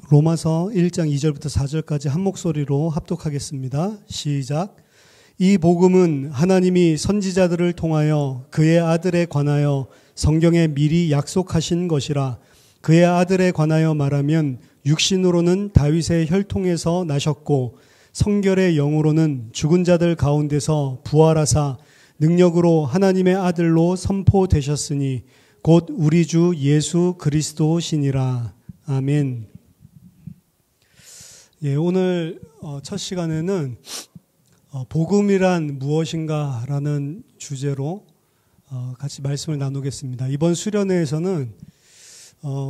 로마서 1장 2절부터 4절까지 한 목소리로 합독하겠습니다. 시작. 이 복음은 하나님이 선지자들을 통하여 그의 아들에 관하여 성경에 미리 약속하신 것이라. 그의 아들에 관하여 말하면 육신으로는 다윗의 혈통에서 나셨고 성결의 영으로는 죽은 자들 가운데서 부활하사 능력으로 하나님의 아들로 선포되셨으니 곧 우리 주 예수 그리스도시니라. 아멘. 예, 오늘 첫 시간에는 복음이란 무엇인가라는 주제로 같이 말씀을 나누겠습니다. 이번 수련회에서는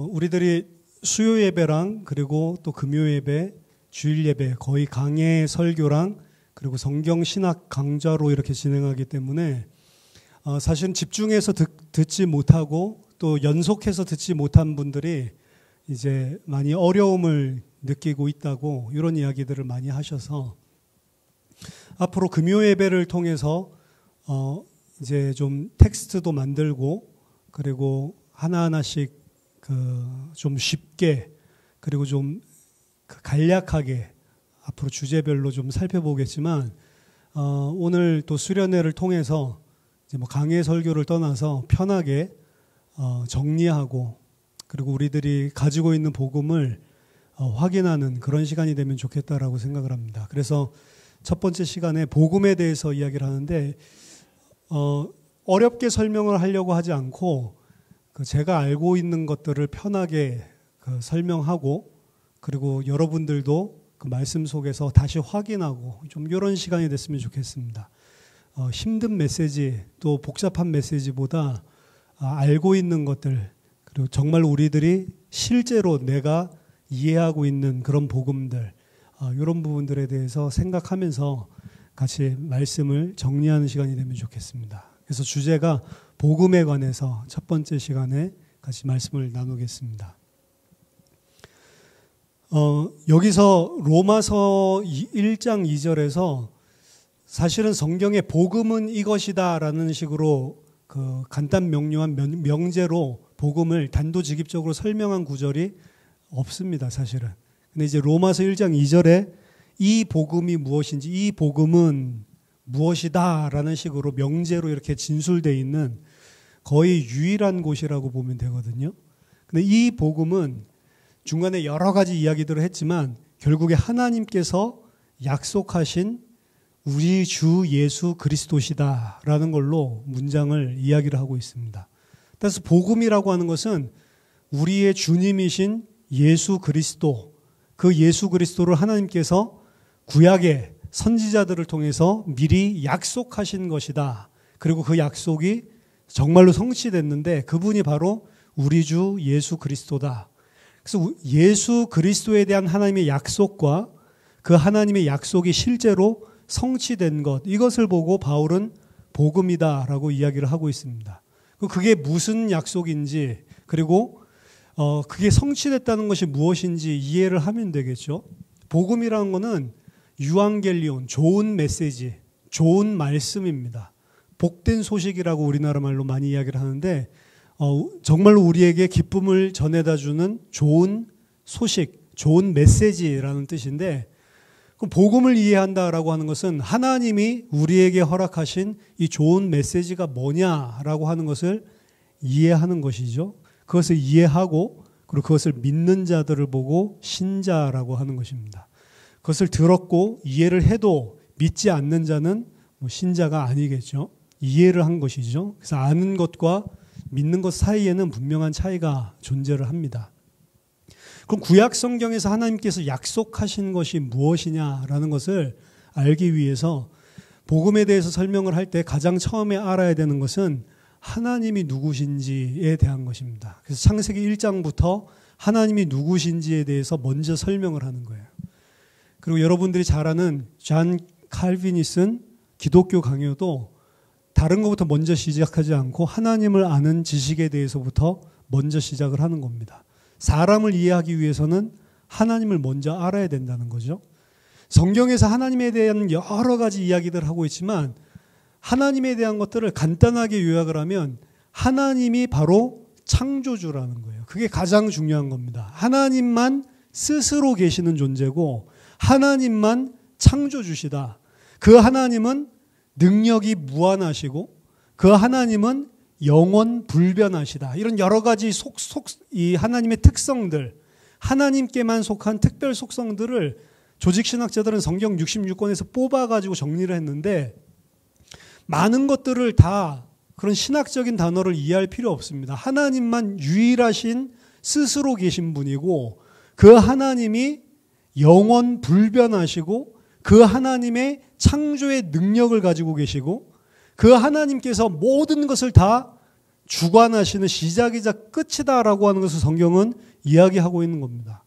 우리들이 수요 예배랑 그리고 또 금요 예배, 주일 예배, 거의 강해 설교랑 그리고 성경 신학 강좌로 이렇게 진행하기 때문에 사실은 집중해서 듣지 못하고 또 연속해서 듣지 못한 분들이 이제 많이 어려움을 느끼고 있다고 이런 이야기들을 많이 하셔서 앞으로 금요 예배를 통해서 이제 좀 텍스트도 만들고 그리고 하나하나씩 좀 쉽게 그리고 좀 간략하게 앞으로 주제별로 좀 살펴보겠지만 오늘 또 수련회를 통해서 이제 뭐 강해 설교를 떠나서 편하게 정리하고 그리고 우리들이 가지고 있는 복음을 확인하는 그런 시간이 되면 좋겠다라고 생각을 합니다. 그래서 첫 번째 시간에 복음에 대해서 이야기를 하는데 어렵게 설명을 하려고 하지 않고 제가 알고 있는 것들을 편하게 설명하고 그리고 여러분들도 그 말씀 속에서 다시 확인하고 좀 이런 시간이 됐으면 좋겠습니다. 힘든 메시지 또 복잡한 메시지보다 알고 있는 것들 그리고 정말 우리들이 실제로 내가 이해하고 있는 그런 복음들 이런 부분들에 대해서 생각하면서 같이 말씀을 정리하는 시간이 되면 좋겠습니다. 그래서 주제가 복음에 관해서 첫 번째 시간에 같이 말씀을 나누겠습니다. 여기서 로마서 1장 2절에서 사실은 성경의 복음은 이것이다 라는 식으로 그 간단 명료한 명제로 복음을 단도직입적으로 설명한 구절이 없습니다, 사실은. 근데 이제 로마서 1장 2절에 이 복음이 무엇인지, 이 복음은 무엇이다 라는 식으로 명제로 이렇게 진술되어 있는 거의 유일한 곳이라고 보면 되거든요. 근데 이 복음은 중간에 여러 가지 이야기들을 했지만 결국에 하나님께서 약속하신 우리 주 예수 그리스도시다 라는 걸로 문장을 이야기를 하고 있습니다. 그래서 복음이라고 하는 것은 우리의 주님이신 예수 그리스도, 그 예수 그리스도를 하나님께서 구약의 선지자들을 통해서 미리 약속하신 것이다. 그리고 그 약속이 정말로 성취됐는데 그분이 바로 우리 주 예수 그리스도다. 그래서 예수 그리스도에 대한 하나님의 약속과 그 하나님의 약속이 실제로 성취된 것, 이것을 보고 바울은 복음이다라고 이야기를 하고 있습니다. 그게 무슨 약속인지 그리고 그게 성취됐다는 것이 무엇인지 이해를 하면 되겠죠. 복음이라는 것은 유앙겔리온, 좋은 메시지, 좋은 말씀입니다. 복된 소식이라고 우리나라 말로 많이 이야기를 하는데 정말로 우리에게 기쁨을 전해다주는 좋은 소식, 좋은 메시지라는 뜻인데 그럼 복음을 이해한다라고 하는 것은 하나님이 우리에게 허락하신 이 좋은 메시지가 뭐냐라고 하는 것을 이해하는 것이죠. 그것을 이해하고 그리고 그것을 믿는 자들을 보고 신자라고 하는 것입니다. 그것을 들었고 이해를 해도 믿지 않는 자는 신자가 아니겠죠. 이해를 한 것이죠. 그래서 아는 것과 믿는 것 사이에는 분명한 차이가 존재를 합니다. 그럼 구약 성경에서 하나님께서 약속하신 것이 무엇이냐라는 것을 알기 위해서 복음에 대해서 설명을 할 때 가장 처음에 알아야 되는 것은 하나님이 누구신지에 대한 것입니다. 그래서 창세기 1장부터 하나님이 누구신지에 대해서 먼저 설명을 하는 거예요. 그리고 여러분들이 잘 아는 존 칼빈이 쓴 기독교 강요도 다른 것부터 먼저 시작하지 않고 하나님을 아는 지식에 대해서부터 먼저 시작을 하는 겁니다. 사람을 이해하기 위해서는 하나님을 먼저 알아야 된다는 거죠. 성경에서 하나님에 대한 여러 가지 이야기들을 하고 있지만 하나님에 대한 것들을 간단하게 요약을 하면 하나님이 바로 창조주라는 거예요. 그게 가장 중요한 겁니다. 하나님만 스스로 계시는 존재고 하나님만 창조주시다. 그 하나님은 능력이 무한하시고 그 하나님은 영원 불변하시다. 이런 여러 가지 이 하나님의 특성들, 하나님께만 속한 특별 속성들을 조직신학자들은 성경 66권에서 뽑아가지고 정리를 했는데 많은 것들을 다 그런 신학적인 단어를 이해할 필요 없습니다. 하나님만 유일하신 스스로 계신 분이고 그 하나님이 영원 불변하시고 그 하나님의 창조의 능력을 가지고 계시고 그 하나님께서 모든 것을 다 주관하시는 시작이자 끝이다라고 하는 것을 성경은 이야기하고 있는 겁니다.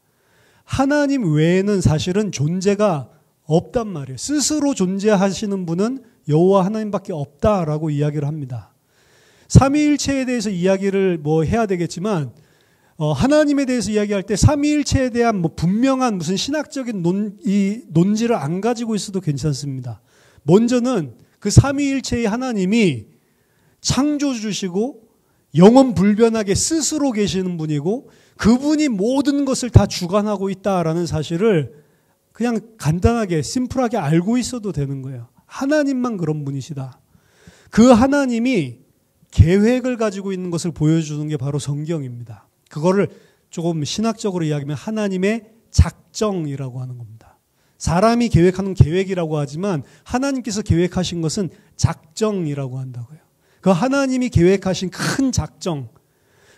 하나님 외에는 사실은 존재가 없단 말이에요. 스스로 존재하시는 분은 여호와 하나님밖에 없다라고 이야기를 합니다. 삼위일체에 대해서 이야기를 해야 되겠지만 하나님에 대해서 이야기할 때 삼위일체에 대한 분명한 무슨 신학적인 논지를 안 가지고 있어도 괜찮습니다. 먼저는 그 삼위일체의 하나님이 창조주시고 영원 불변하게 스스로 계시는 분이고 그분이 모든 것을 다 주관하고 있다라는 사실을 그냥 간단하게 심플하게 알고 있어도 되는 거예요. 하나님만 그런 분이시다. 그 하나님이 계획을 가지고 있는 것을 보여주는 게 바로 성경입니다. 그거를 조금 신학적으로 이야기하면 하나님의 작정이라고 하는 겁니다. 사람이 계획하는 계획이라고 하지만 하나님께서 계획하신 것은 작정이라고 한다고요. 그 하나님이 계획하신 큰 작정,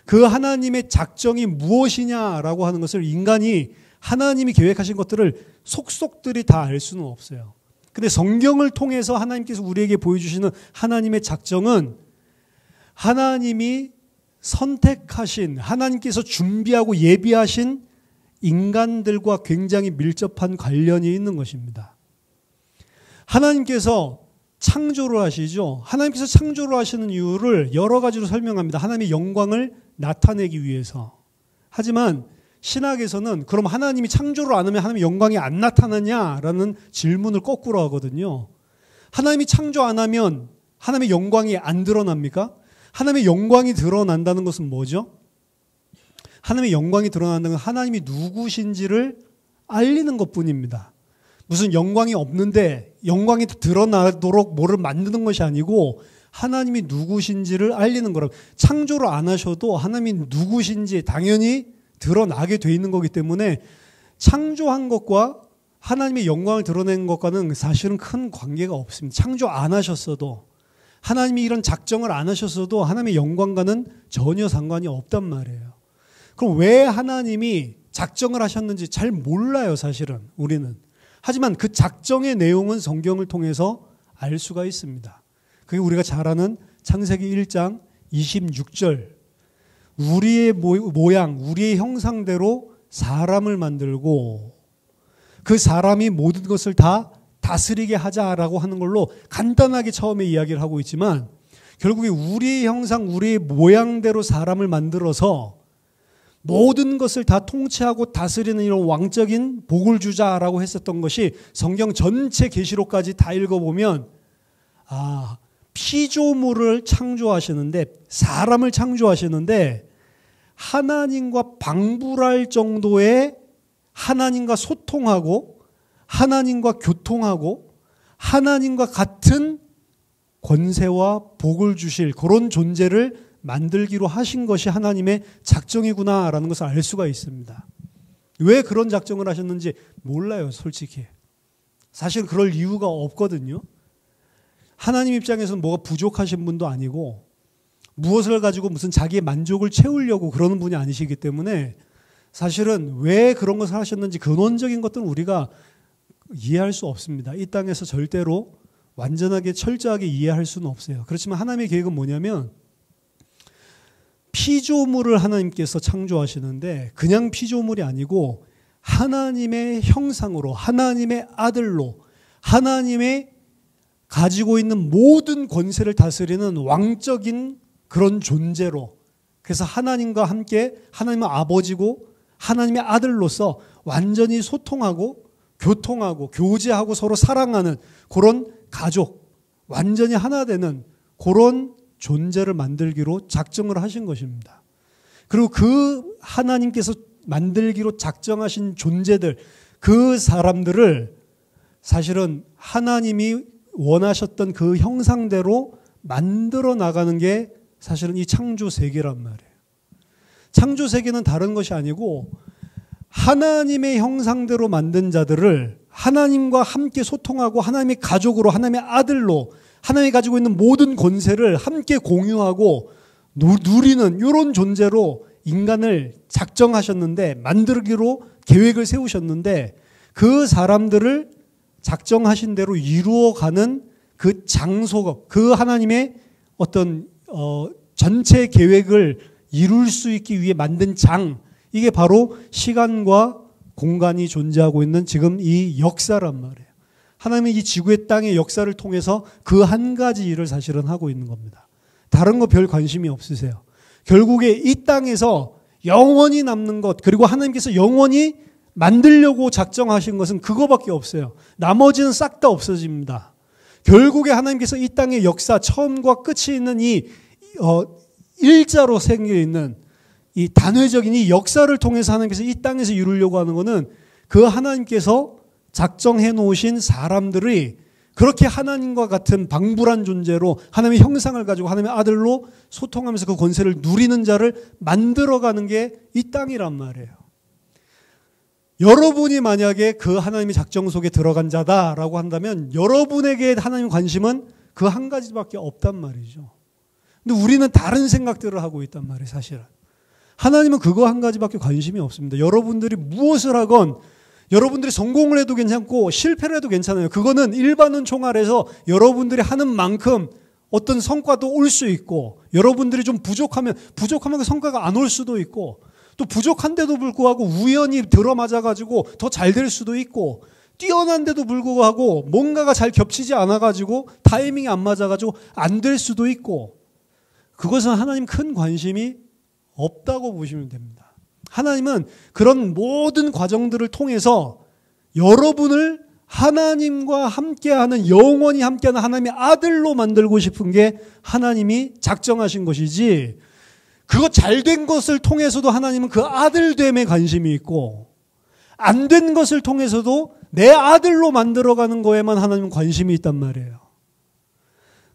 그 하나님의 작정이 무엇이냐라고 하는 것을 인간이 하나님이 계획하신 것들을 속속들이 다 알 수는 없어요. 근데 성경을 통해서 하나님께서 우리에게 보여주시는 하나님의 작정은 하나님이 선택하신, 하나님께서 준비하고 예비하신 인간들과 굉장히 밀접한 관련이 있는 것입니다. 하나님께서 창조를 하시죠. 하나님께서 창조를 하시는 이유를 여러 가지로 설명합니다. 하나님의 영광을 나타내기 위해서. 하지만 신학에서는 그럼 하나님이 창조를 안 하면 하나님의 영광이 안 나타나냐라는 질문을 거꾸로 하거든요. 하나님이 창조 안 하면 하나님의 영광이 안 드러납니까? 하나님의 영광이 드러난다는 것은 뭐죠? 하나님의 영광이 드러난다는 건 하나님이 누구신지를 알리는 것뿐입니다. 무슨 영광이 없는데 영광이 드러나도록 뭐를 만드는 것이 아니고 하나님이 누구신지를 알리는 거라고. 창조를 안 하셔도 하나님이 누구신지 당연히 드러나게 돼 있는 거기 때문에 창조한 것과 하나님의 영광을 드러내는 것과는 사실은 큰 관계가 없습니다. 창조 안 하셨어도 하나님이 이런 작정을 안 하셨어도 하나님의 영광과는 전혀 상관이 없단 말이에요. 그럼 왜 하나님이 작정을 하셨는지 잘 몰라요, 사실은 우리는. 하지만 그 작정의 내용은 성경을 통해서 알 수가 있습니다. 그게 우리가 잘 아는 창세기 1장 26절. 우리의 모양, 우리의 형상대로 사람을 만들고 그 사람이 모든 것을 다 다스리게 하자라고 하는 걸로 간단하게 처음에 이야기를 하고 있지만 결국에 우리의 형상, 우리의 모양대로 사람을 만들어서 모든 것을 다 통치하고 다스리는 이런 왕적인 복을 주자라고 했었던 것이 성경 전체 계시록까지 다 읽어보면 피조물을 창조하시는데 사람을 창조하시는데 하나님과 방불할 정도의 하나님과 소통하고 하나님과 교통하고 하나님과 같은 권세와 복을 주실 그런 존재를 만들기로 하신 것이 하나님의 작정이구나라는 것을 알 수가 있습니다. 왜 그런 작정을 하셨는지 몰라요, 솔직히. 사실 그럴 이유가 없거든요. 하나님 입장에서는 뭐가 부족하신 분도 아니고 무엇을 가지고 무슨 자기의 만족을 채우려고 그러는 분이 아니시기 때문에 사실은 왜 그런 것을 하셨는지 근원적인 것들은 우리가 이해할 수 없습니다. 이 땅에서 절대로 완전하게 철저하게 이해할 수는 없어요. 그렇지만 하나님의 계획은 뭐냐면 피조물을 하나님께서 창조하시는데 그냥 피조물이 아니고 하나님의 형상으로 하나님의 아들로 하나님의 가지고 있는 모든 권세를 다스리는 왕적인 그런 존재로 그래서 하나님과 함께 하나님의 아버지고 하나님의 아들로서 완전히 소통하고 교통하고 교제하고 서로 사랑하는 그런 가족 완전히 하나 되는 그런 존재를 만들기로 작정을 하신 것입니다. 그리고 그 하나님께서 만들기로 작정하신 존재들, 그 사람들을 사실은 하나님이 원하셨던 그 형상대로 만들어 나가는 게 사실은 이 창조 세계란 말이에요. 창조 세계는 다른 것이 아니고 하나님의 형상대로 만든 자들을 하나님과 함께 소통하고 하나님의 가족으로, 하나님의 아들로, 하나님이 가지고 있는 모든 권세를 함께 공유하고 누리는 이런 존재로 인간을 작정하셨는데, 만들기로 계획을 세우셨는데, 그 사람들을 작정하신 대로 이루어가는 그 장소, 그 하나님의 어떤 전체 계획을 이룰 수 있기 위해 만든 장, 이게 바로 시간과 공간이 존재하고 있는 지금 이 역사란 말이에요. 하나님은 이 지구의 땅의 역사를 통해서 그 한 가지 일을 사실은 하고 있는 겁니다. 다른 거 별 관심이 없으세요. 결국에 이 땅에서 영원히 남는 것, 그리고 하나님께서 영원히 만들려고 작정하신 것은 그거밖에 없어요. 나머지는 싹 다 없어집니다. 결국에 하나님께서 이 땅의 역사, 처음과 끝이 있는 이 일자로 생겨 있는 이 단회적인 이 역사를 통해서 하나님께서 이 땅에서 이루려고 하는 것은 그 하나님께서 작정해 놓으신 사람들이 그렇게 하나님과 같은 방불한 존재로 하나님의 형상을 가지고 하나님의 아들로 소통하면서 그 권세를 누리는 자를 만들어가는 게 이 땅이란 말이에요. 여러분이 만약에 그 하나님의 작정 속에 들어간 자다라고 한다면 여러분에게 하나님 관심은 그 한 가지밖에 없단 말이죠. 근데 우리는 다른 생각들을 하고 있단 말이에요, 사실은. 하나님은 그거 한 가지밖에 관심이 없습니다. 여러분들이 무엇을 하건, 여러분들이 성공을 해도 괜찮고 실패를 해도 괜찮아요. 그거는 일반은 총알에서 여러분들이 하는 만큼 어떤 성과도 올 수 있고, 여러분들이 좀 부족하면 그 성과가 안 올 수도 있고, 또 부족한데도 불구하고 우연히 들어맞아가지고 더 잘 될 수도 있고, 뛰어난데도 불구하고 뭔가가 잘 겹치지 않아가지고 타이밍이 안 맞아가지고 안 될 수도 있고, 그것은 하나님 큰 관심이 없다고 보시면 됩니다. 하나님은 그런 모든 과정들을 통해서 여러분을 하나님과 함께하는, 영원히 함께하는 하나님의 아들로 만들고 싶은 게 하나님이 작정하신 것이지, 그거 잘된 것을 통해서도 하나님은 그 아들됨에 관심이 있고, 안 된 것을 통해서도 내 아들로 만들어가는 거에만 하나님은 관심이 있단 말이에요.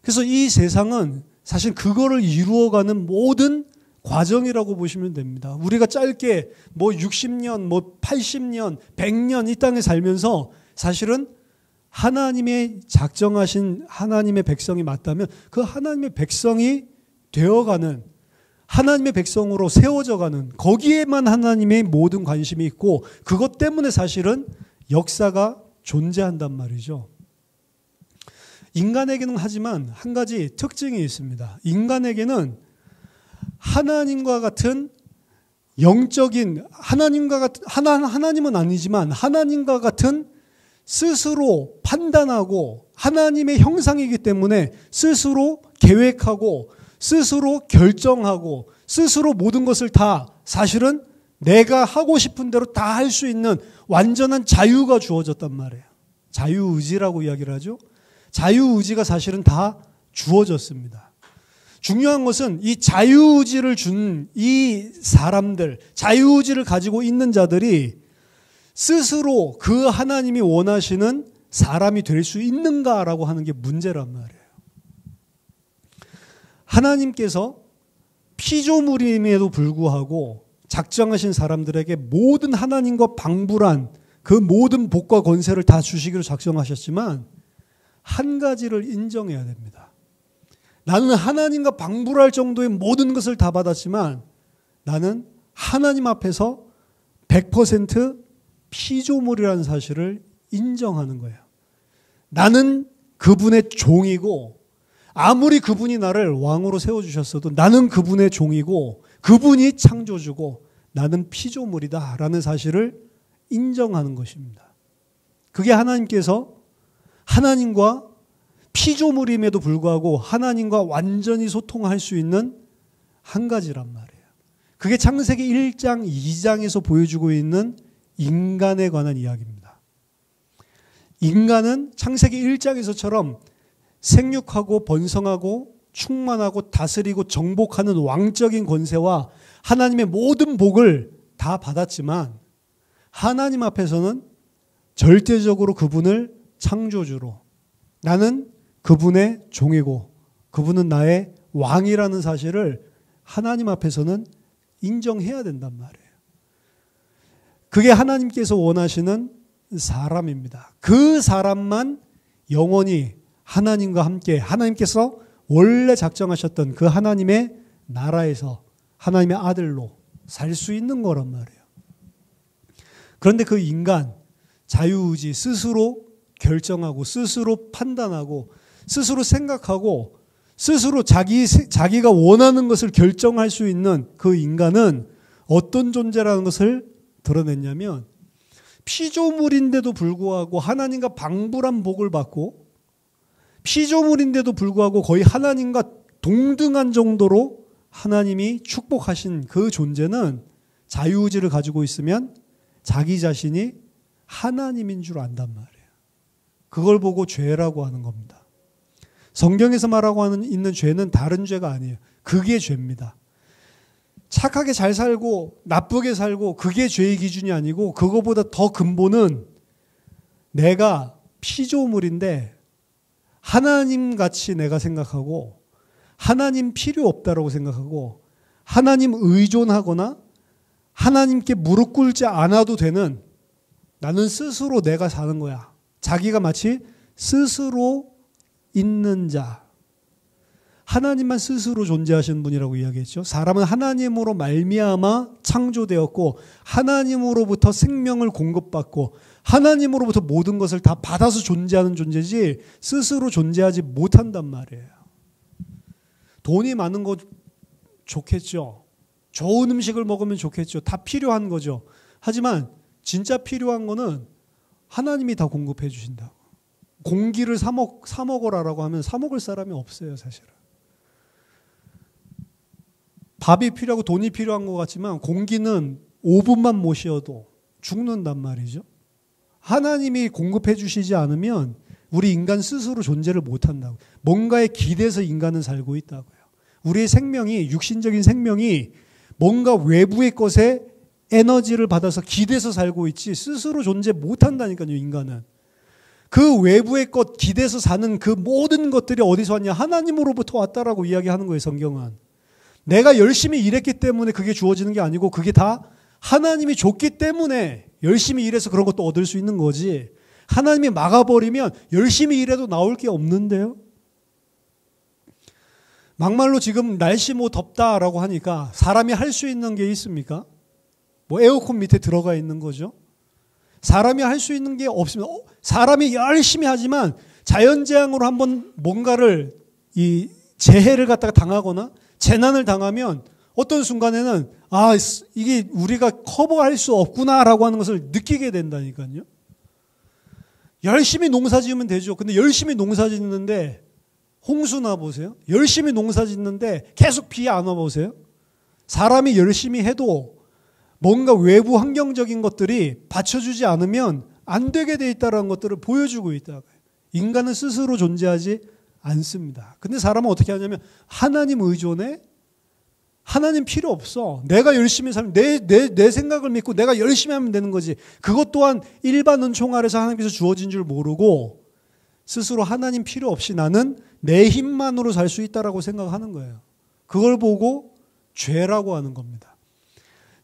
그래서 이 세상은 사실 그거를 이루어가는 모든 과정이라고 보시면 됩니다. 우리가 짧게 60년, 80년, 100년 이 땅에 살면서 사실은 하나님의 작정하신 하나님의 백성이 맞다면 그 하나님의 백성이 되어가는, 하나님의 백성으로 세워져가는, 거기에만 하나님의 모든 관심이 있고, 그것 때문에 사실은 역사가 존재한단 말이죠. 인간에게는 하지만 한 가지 특징이 있습니다. 인간에게는 하나님과 같은 영적인, 하나님은 아니지만 하나님과 같은 스스로 판단하고 하나님의 형상이기 때문에 스스로 계획하고 스스로 결정하고 스스로 모든 것을 다 사실은 내가 하고 싶은 대로 다 할 수 있는 완전한 자유가 주어졌단 말이에요. 자유의지라고 이야기를 하죠. 자유의지가 사실은 다 주어졌습니다. 중요한 것은 이 자유의지를 준 이 사람들, 자유의지를 가지고 있는 자들이 스스로 그 하나님이 원하시는 사람이 될 수 있는가라고 하는 게 문제란 말이에요. 하나님께서 피조물임에도 불구하고 작정하신 사람들에게 모든 하나님과 방불한 그 모든 복과 권세를 다 주시기로 작정하셨지만 한 가지를 인정해야 됩니다. 나는 하나님과 방불할 정도의 모든 것을 다 받았지만 나는 하나님 앞에서 100% 피조물이라는 사실을 인정하는 거예요. 나는 그분의 종이고, 아무리 그분이 나를 왕으로 세워주셨어도 나는 그분의 종이고, 그분이 창조주고 나는 피조물이다 라는 사실을 인정하는 것입니다. 그게 하나님께서 하나님과 피조물임에도 불구하고 하나님과 완전히 소통할 수 있는 한 가지란 말이에요. 그게 창세기 1장, 2장에서 보여주고 있는 인간에 관한 이야기입니다. 인간은 창세기 1장에서처럼 생육하고 번성하고 충만하고 다스리고 정복하는 왕적인 권세와 하나님의 모든 복을 다 받았지만 하나님 앞에서는 절대적으로 그분을 창조주로, 나는 그분의 종이고 그분은 나의 왕이라는 사실을 하나님 앞에서는 인정해야 된단 말이에요. 그게 하나님께서 원하시는 사람입니다. 그 사람만 영원히 하나님과 함께, 하나님께서 원래 작정하셨던 그 하나님의 나라에서 하나님의 아들로 살 수 있는 거란 말이에요. 그런데 그 인간, 자유의지, 스스로 결정하고 스스로 판단하고 스스로 생각하고 스스로 자기가 원하는 것을 결정할 수 있는 그 인간은 어떤 존재라는 것을 드러냈냐면, 피조물인데도 불구하고 하나님과 방불한 복을 받고, 피조물인데도 불구하고 거의 하나님과 동등한 정도로 하나님이 축복하신 그 존재는 자유의지를 가지고 있으면 자기 자신이 하나님인 줄 안단 말이에요. 그걸 보고 죄라고 하는 겁니다. 성경에서 말하고 있는 죄는 다른 죄가 아니에요. 그게 죄입니다. 착하게 잘 살고 나쁘게 살고 그게 죄의 기준이 아니고, 그거보다 더 근본은 내가 피조물인데 하나님같이 내가 생각하고 하나님 필요 없다라고 생각하고 하나님 의존하거나 하나님께 무릎 꿇지 않아도 되는, 나는 스스로 내가 사는 거야. 자기가 마치 스스로 있는 자. 하나님만 스스로 존재하시는 분이라고 이야기했죠. 사람은 하나님으로 말미암아 창조되었고 하나님으로부터 생명을 공급받고 하나님으로부터 모든 것을 다 받아서 존재하는 존재지 스스로 존재하지 못한단 말이에요. 돈이 많은 거 좋겠죠. 좋은 음식을 먹으면 좋겠죠. 다 필요한 거죠. 하지만 진짜 필요한 거는 하나님이 다 공급해 주신다고. 공기를 사 먹어라라고 하면 사 먹을 사람이 없어요, 사실은. 밥이 필요하고 돈이 필요한 것 같지만 공기는 5분만 못 쉬어도 죽는단 말이죠. 하나님이 공급해 주시지 않으면 우리 인간 스스로 존재를 못한다고. 뭔가에 기대서 인간은 살고 있다고요. 우리의 생명이, 육신적인 생명이 뭔가 외부의 것에 에너지를 받아서 기대서 살고 있지 스스로 존재 못한다니까요, 인간은. 그 외부의 것 기대서 사는 그 모든 것들이 어디서 왔냐? 하나님으로부터 왔다라고 이야기하는 거예요, 성경은. 내가 열심히 일했기 때문에 그게 주어지는 게 아니고 그게 다 하나님이 줬기 때문에 열심히 일해서 그런 것도 얻을 수 있는 거지. 하나님이 막아버리면 열심히 일해도 나올 게 없는데요. 막말로 지금 날씨 뭐 덥다라고 하니까 사람이 할 수 있는 게 있습니까? 뭐 에어컨 밑에 들어가 있는 거죠. 사람이 할 수 있는 게 없습니다. 사람이 열심히 하지만 자연재앙으로 한번 뭔가를 이 재해를 갖다가 당하거나 재난을 당하면 어떤 순간에는 이게 우리가 커버할 수 없구나라고 하는 것을 느끼게 된다니까요. 열심히 농사 지으면 되죠. 근데 열심히 농사 짓는데 홍수나 보세요. 열심히 농사 짓는데 계속 비 안 와 보세요. 사람이 열심히 해도 뭔가 외부 환경적인 것들이 받쳐주지 않으면 안 되게 돼 있다는 것들을 보여주고 있다고요. 인간은 스스로 존재하지 않습니다. 근데 사람은 어떻게 하냐면 하나님 의존해. 하나님 필요 없어. 내가 열심히 살면 내 생각을 믿고 내가 열심히 하면 되는 거지. 그것 또한 일반 은총 아래서 하나님께서 주어진 줄 모르고 스스로 하나님 필요 없이 나는 내 힘만으로 살 수 있다라고 생각하는 거예요. 그걸 보고 죄라고 하는 겁니다.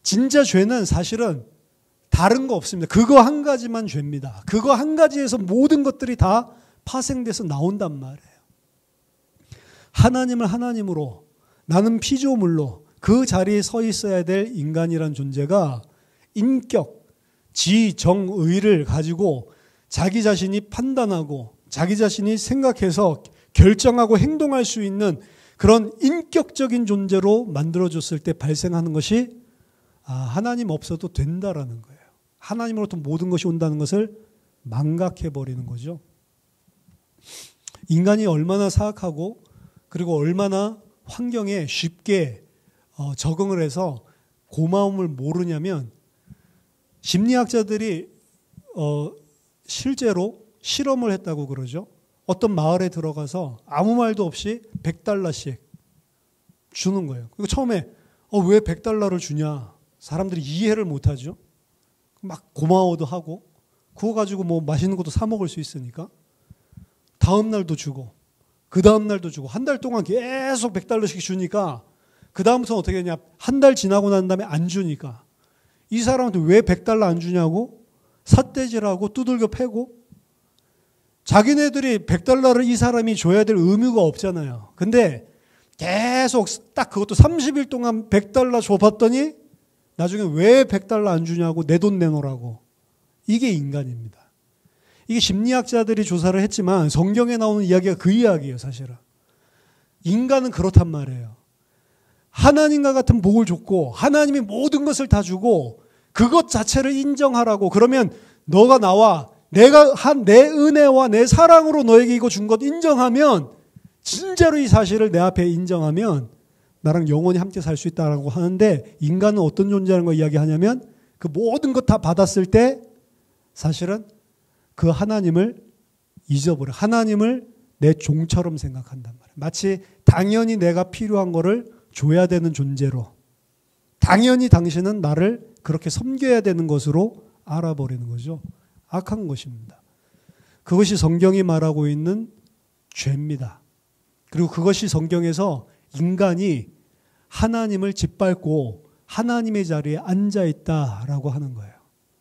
진짜 죄는 사실은 다른 거 없습니다. 그거 한 가지만 죄입니다. 그거 한 가지에서 모든 것들이 다 파생돼서 나온단 말이에요. 하나님을 하나님으로, 나는 피조물로 그 자리에 서 있어야 될 인간이란 존재가 인격, 지, 정, 의를 가지고 자기 자신이 판단하고 자기 자신이 생각해서 결정하고 행동할 수 있는 그런 인격적인 존재로 만들어졌을 때 발생하는 것이 하나님 없어도 된다라는 거예요. 하나님으로부터 모든 것이 온다는 것을 망각해버리는 거죠. 인간이 얼마나 사악하고 그리고 얼마나 환경에 쉽게 적응을 해서 고마움을 모르냐면, 심리학자들이 실제로 실험을 했다고 그러죠. 어떤 마을에 들어가서 아무 말도 없이 $100씩 주는 거예요. 그리고 처음에 왜 $100를 주냐? 사람들이 이해를 못하죠. 막 고마워도 하고 그거 가지고 뭐 맛있는 것도 사 먹을 수 있으니까 다음 날도 주고 그 다음 날도 주고 한 달 동안 계속 $100씩 주니까 그 다음부터는 어떻게 했냐, 한 달 지나고 난 다음에 안 주니까 이 사람한테 왜 $100 안 주냐고 삿대질하고 두들겨 패고, 자기네들이 $100를 이 사람이 줘야 될 의무가 없잖아요. 근데 계속 딱 그것도 30일 동안 $100 줘봤더니 나중에 왜 $100 안 주냐고 내 돈 내놓으라고. 이게 인간입니다. 이게 심리학자들이 조사를 했지만 성경에 나오는 이야기가 그 이야기예요, 사실은. 인간은 그렇단 말이에요. 하나님과 같은 복을 줬고 하나님이 모든 것을 다 주고 그것 자체를 인정하라고. 그러면 너가 나와 내가 한 내 은혜와 내 사랑으로 너에게 이거 준 것 인정하면, 진짜로 이 사실을 내 앞에 인정하면 나랑 영원히 함께 살 수 있다라고 하는데, 인간은 어떤 존재라는 걸 이야기하냐면 그 모든 것 다 받았을 때 사실은 그 하나님을 잊어버려. 하나님을 내 종처럼 생각한단 말이에요. 마치 당연히 내가 필요한 거를 줘야 되는 존재로, 당연히 당신은 나를 그렇게 섬겨야 되는 것으로 알아버리는 거죠. 악한 것입니다. 그것이 성경이 말하고 있는 죄입니다. 그리고 그것이 성경에서 인간이 하나님을 짓밟고 하나님의 자리에 앉아있다라고 하는 거예요.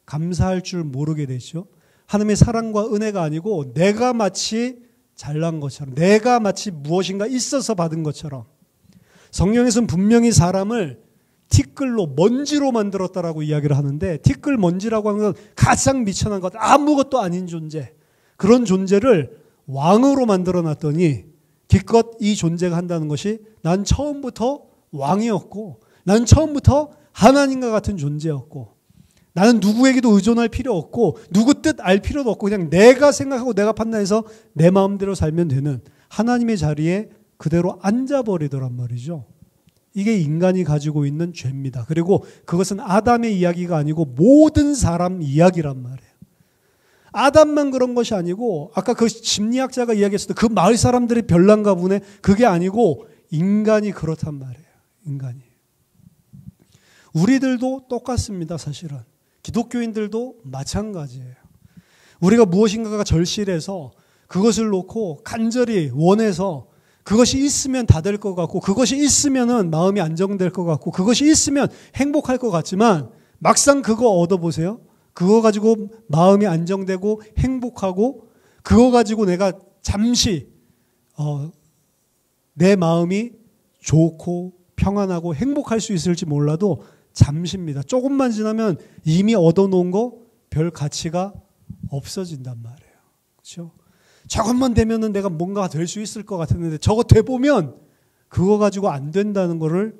감사할 줄 모르게 되죠. 하나님의 사랑과 은혜가 아니고 내가 마치 잘난 것처럼, 내가 마치 무엇인가 있어서 받은 것처럼. 성경에서는 분명히 사람을 티끌로, 먼지로 만들었다라고 이야기를 하는데, 티끌 먼지라고 하는 건 가장 미천한 것, 아무것도 아닌 존재, 그런 존재를 왕으로 만들어 놨더니 기껏 이 존재가 한다는 것이 난 처음부터 왕이었고 난 처음부터 하나님과 같은 존재였고 나는 누구에게도 의존할 필요 없고 누구 뜻 알 필요도 없고 그냥 내가 생각하고 내가 판단해서 내 마음대로 살면 되는 하나님의 자리에 그대로 앉아버리더란 말이죠. 이게 인간이 가지고 있는 죄입니다. 그리고 그것은 아담의 이야기가 아니고 모든 사람 이야기란 말이에요. 아담만 그런 것이 아니고 아까 그 심리학자가 이야기했을 때 그 마을 사람들이 별난가 보네, 그게 아니고 인간이 그렇단 말이에요. 인간이. 우리들도 똑같습니다. 사실은. 기독교인들도 마찬가지예요. 우리가 무엇인가가 절실해서 그것을 놓고 간절히 원해서 그것이 있으면 다 될 것 같고 그것이 있으면 마음이 안정될 것 같고 그것이 있으면 행복할 것 같지만 막상 그거 얻어보세요. 그거 가지고 마음이 안정되고 행복하고 그거 가지고 내가 잠시 내 마음이 좋고 평안하고 행복할 수 있을지 몰라도 잠시입니다. 조금만 지나면 이미 얻어놓은 거 별 가치가 없어진단 말이에요. 그렇죠? 저것만 되면은 내가 뭔가 될 수 있을 것 같았는데 저거 돼보면 그거 가지고 안 된다는 거를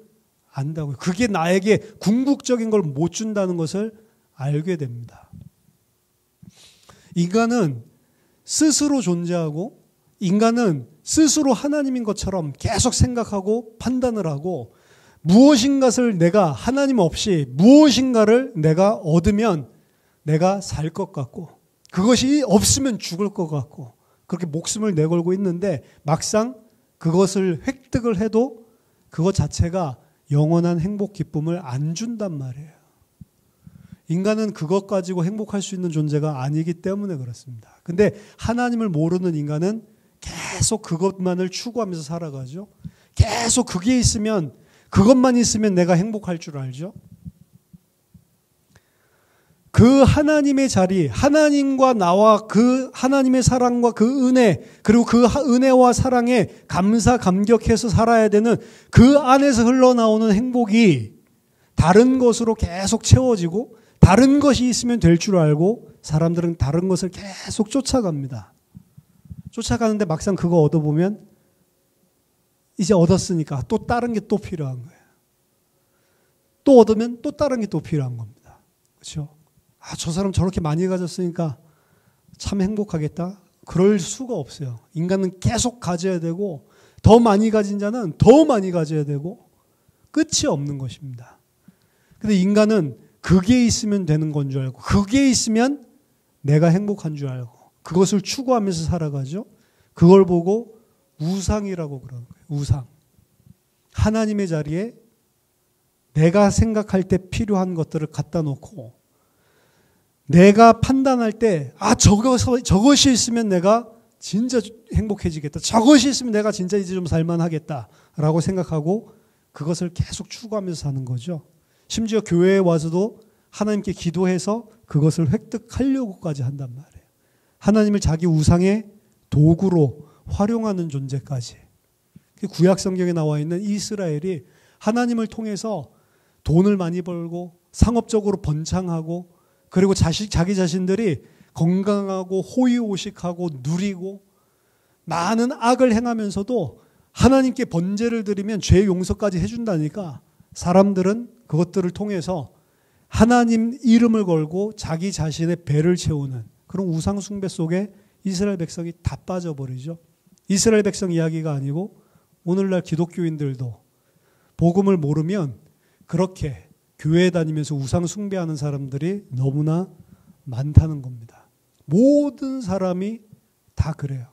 안다고요. 그게 나에게 궁극적인 걸 못 준다는 것을 알게 됩니다. 인간은 스스로 존재하고 인간은 스스로 하나님인 것처럼 계속 생각하고 판단을 하고 무엇인가를 내가 하나님 없이 무엇인가를 내가 얻으면 내가 살 것 같고 그것이 없으면 죽을 것 같고 그렇게 목숨을 내걸고 있는데 막상 그것을 획득을 해도 그것 자체가 영원한 행복 기쁨을 안 준단 말이에요. 인간은 그것 가지고 행복할 수 있는 존재가 아니기 때문에 그렇습니다. 근데 하나님을 모르는 인간은 계속 그것만을 추구하면서 살아가죠. 계속 그게 있으면 그것만 있으면 내가 행복할 줄 알죠. 그 하나님의 자리, 하나님과 나와 그 하나님의 사랑과 그 은혜, 그리고 그 은혜와 사랑에 감사 감격해서 살아야 되는 그 안에서 흘러나오는 행복이 다른 것으로 계속 채워지고 다른 것이 있으면 될 줄 알고 사람들은 다른 것을 계속 쫓아갑니다. 쫓아가는데 막상 그거 얻어보면 이제 얻었으니까 또 다른 게 또 필요한 거예요. 또 얻으면 또 다른 게 또 필요한 겁니다. 그렇죠? 저 사람 저렇게 많이 가졌으니까 참 행복하겠다. 그럴 수가 없어요. 인간은 계속 가져야 되고 더 많이 가진 자는 더 많이 가져야 되고 끝이 없는 것입니다. 근데 인간은 그게 있으면 되는 건 줄 알고 그게 있으면 내가 행복한 줄 알고 그것을 추구하면서 살아가죠. 그걸 보고 우상이라고 그러는 거예요. 우상. 하나님의 자리에 내가 생각할 때 필요한 것들을 갖다 놓고 내가 판단할 때 저것이 있으면 내가 진짜 행복해지겠다. 저것이 있으면 내가 진짜 이제 좀 살만하겠다라고 생각하고 그것을 계속 추구하면서 사는 거죠. 심지어 교회에 와서도 하나님께 기도해서 그것을 획득하려고까지 한단 말이에요. 하나님을 자기 우상의 도구로 활용하는 존재까지. 구약 성경에 나와 있는 이스라엘이 하나님을 통해서 돈을 많이 벌고 상업적으로 번창하고 그리고 자기 자신들이 건강하고 호의호식하고 누리고 많은 악을 행하면서도 하나님께 번제를 드리면 죄 용서까지 해준다니까 사람들은 그것들을 통해서 하나님 이름을 걸고 자기 자신의 배를 채우는 그런 우상 숭배 속에 이스라엘 백성이 다 빠져버리죠. 이스라엘 백성 이야기가 아니고 오늘날 기독교인들도 복음을 모르면 그렇게 교회에 다니면서 우상 숭배하는 사람들이 너무나 많다는 겁니다. 모든 사람이 다 그래요.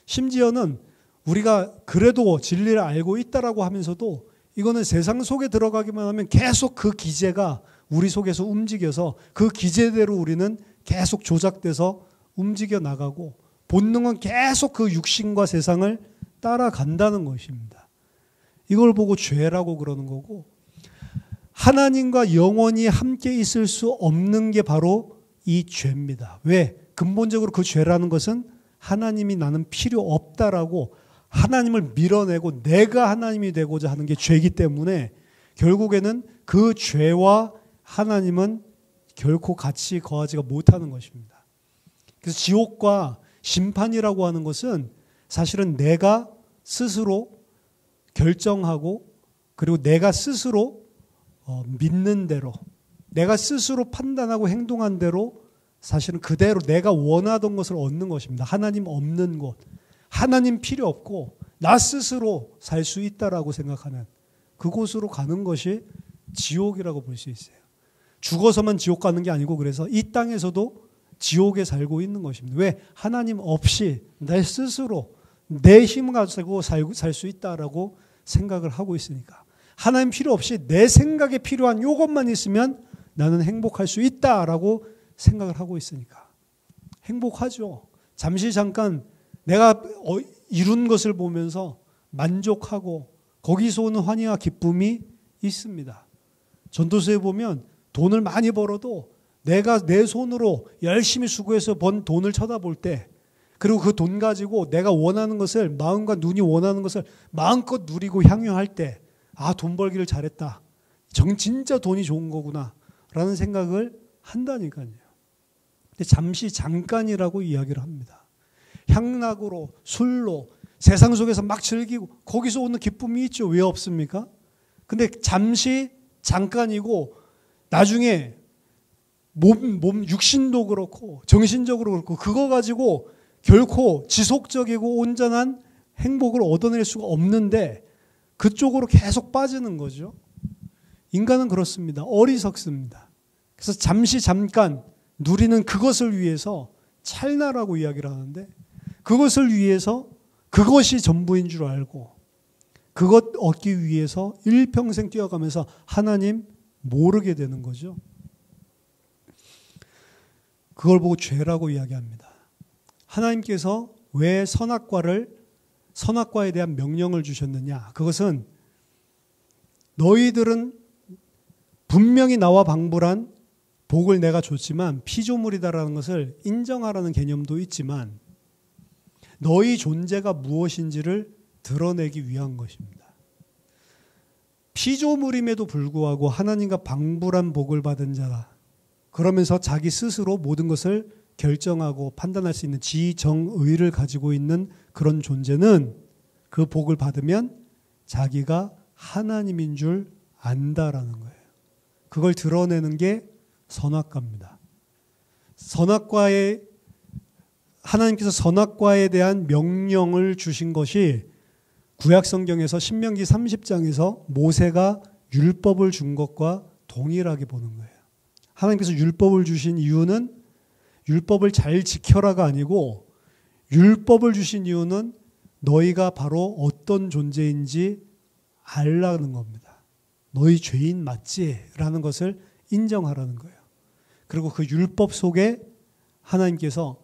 심지어는 우리가 그래도 진리를 알고 있다라고 하면서도 이거는 세상 속에 들어가기만 하면 계속 그 기제가 우리 속에서 움직여서 그 기제대로 우리는 계속 조작돼서 움직여 나가고 본능은 계속 그 육신과 세상을 따라간다는 것입니다. 이걸 보고 죄라고 그러는 거고 하나님과 영원히 함께 있을 수 없는 게 바로 이 죄입니다. 왜? 근본적으로 그 죄라는 것은 하나님이 나는 필요 없다라고 하나님을 밀어내고 내가 하나님이 되고자 하는 게 죄이기 때문에 결국에는 그 죄와 하나님은 결코 같이 거하지가 못하는 것입니다. 그래서 지옥과 심판이라고 하는 것은 사실은 내가 스스로 결정하고 그리고 내가 스스로 믿는 대로 내가 스스로 판단하고 행동한 대로 사실은 그대로 내가 원하던 것을 얻는 것입니다. 하나님 없는 곳, 하나님 필요 없고 나 스스로 살 수 있다라고 생각하는 그곳으로 가는 것이 지옥이라고 볼 수 있어요. 죽어서만 지옥 가는 게 아니고 그래서 이 땅에서도 지옥에 살고 있는 것입니다. 왜? 하나님 없이 내 스스로 내 힘을 가지고 살 수 있다라고 생각을 하고 있으니까 하나님 필요 없이 내 생각에 필요한 이것만 있으면 나는 행복할 수 있다라고 생각을 하고 있으니까 행복하죠. 잠시 잠깐 내가 이룬 것을 보면서 만족하고 거기서 오는 환희와 기쁨이 있습니다. 전도서에 보면 돈을 많이 벌어도 내가 내 손으로 열심히 수고해서 번 돈을 쳐다볼 때 그리고 그 돈 가지고 내가 원하는 것을 마음과 눈이 원하는 것을 마음껏 누리고 향유할 때 아, 돈 벌기를 잘했다. 진짜 돈이 좋은 거구나 라는 생각을 한다니까요. 근데 잠시 잠깐이라고 이야기를 합니다. 향락으로 술로 세상 속에서 막 즐기고 거기서 오는 기쁨이 있죠. 왜 없습니까? 근데 잠시 잠깐이고 나중에 몸 육신도 그렇고 정신적으로 그렇고 그거 가지고 결코 지속적이고 온전한 행복을 얻어낼 수가 없는데 그쪽으로 계속 빠지는 거죠. 인간은 그렇습니다. 어리석습니다. 그래서 잠시 잠깐 누리는 그것을 위해서 찰나라고 이야기를 하는데 그것을 위해서 그것이 전부인 줄 알고 그것 얻기 위해서 일평생 뛰어가면서 하나님 모르게 되는 거죠. 그걸 보고 죄라고 이야기합니다. 하나님께서 왜 선악과에 대한 명령을 주셨느냐? 그것은 너희들은 분명히 나와 방불한 복을 내가 줬지만 피조물이다라는 것을 인정하라는 개념도 있지만 너희 존재가 무엇인지를 드러내기 위한 것입니다. 피조물임에도 불구하고 하나님과 방불한 복을 받은 자가 그러면서 자기 스스로 모든 것을 결정하고 판단할 수 있는 지정의를 가지고 있는 그런 존재는 그 복을 받으면 자기가 하나님인 줄 안다라는 거예요. 그걸 드러내는 게 선악과입니다. 하나님께서 선악과에 대한 명령을 주신 것이 구약 성경에서 신명기 30장에서 모세가 율법을 준 것과 동일하게 보는 거예요. 하나님께서 율법을 주신 이유는 율법을 잘 지켜라가 아니고 율법을 주신 이유는 너희가 바로 어떤 존재인지 알라는 겁니다. 너희 죄인 맞지? 라는 것을 인정하라는 거예요. 그리고 그 율법 속에 하나님께서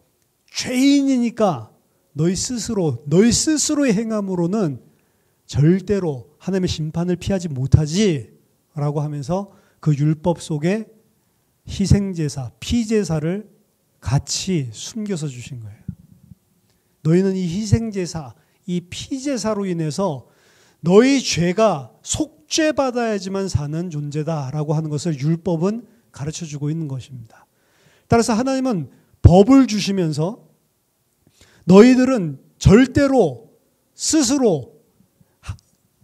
죄인이니까 너희 스스로의 행함으로는 절대로 하나님의 심판을 피하지 못하지 라고 하면서 그 율법 속에 희생제사, 피제사를 같이 숨겨서 주신 거예요. 너희는 이 희생제사, 이 피제사로 인해서 너희 죄가 속죄받아야지만 사는 존재다라고 하는 것을 율법은 가르쳐주고 있는 것입니다. 따라서 하나님은 법을 주시면서 너희들은 절대로 스스로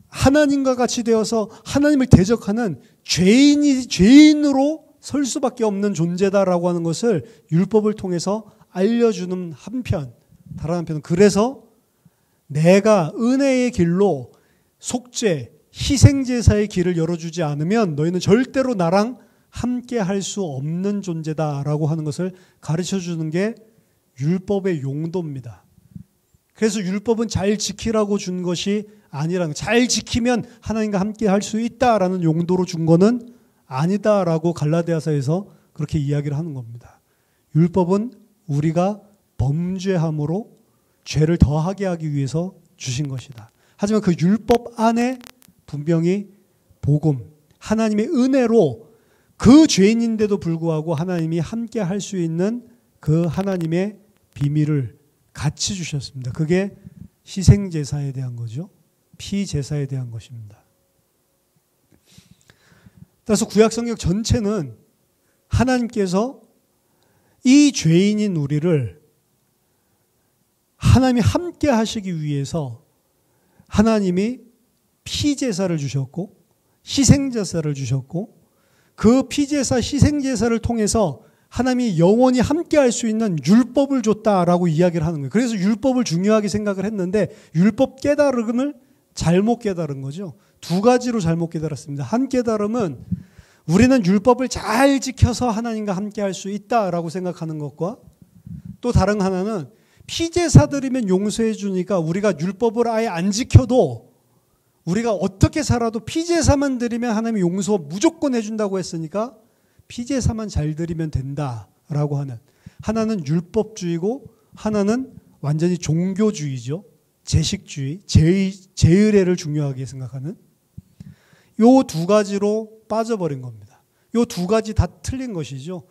하나님과 같이 되어서 하나님을 대적하는 죄인으로 설 수밖에 없는 존재다라고 하는 것을 율법을 통해서 알려주는 한편, 다른 한편은 그래서 내가 은혜의 길로 속죄, 희생제사의 길을 열어주지 않으면 너희는 절대로 나랑 함께 할 수 없는 존재다라고 하는 것을 가르쳐주는 게 율법의 용도입니다. 그래서 율법은 잘 지키라고 준 것이 아니라는, 잘 지키면 하나님과 함께 할 수 있다라는 용도로 준 거는 아니다라고 갈라디아서에서 그렇게 이야기를 하는 겁니다. 율법은 우리가 범죄함으로 죄를 더하게 하기 위해서 주신 것이다. 하지만 그 율법 안에 분명히 복음, 하나님의 은혜로 그 죄인인데도 불구하고 하나님이 함께 할 수 있는 그 하나님의 비밀을 같이 주셨습니다. 그게 희생제사에 대한 거죠. 피제사에 대한 것입니다. 따라서 구약성경 전체는 하나님께서 이 죄인인 우리를 하나님이 함께 하시기 위해서 하나님이 피제사를 주셨고 희생제사를 주셨고 그 피제사 희생제사를 통해서 하나님이 영원히 함께 할 수 있는 율법을 줬다라고 이야기를 하는 거예요. 그래서 율법을 중요하게 생각을 했는데 율법 깨달음을 잘못 깨달은 거죠. 두 가지로 잘못 깨달았습니다. 한 깨달음은 우리는 율법을 잘 지켜서 하나님과 함께 할 수 있다라고 생각하는 것과 또 다른 하나는 피제사 드리면 용서해 주니까 우리가 율법을 아예 안 지켜도 우리가 어떻게 살아도 피제사만 드리면 하나님이 용서 무조건 해준다고 했으니까 피제사만 잘 드리면 된다라고 하는, 하나는 율법주의고 하나는 완전히 종교주의죠. 제식주의, 제의례를 중요하게 생각하는 요 두 가지로 빠져버린 겁니다. 요 두 가지 다 틀린 것이죠.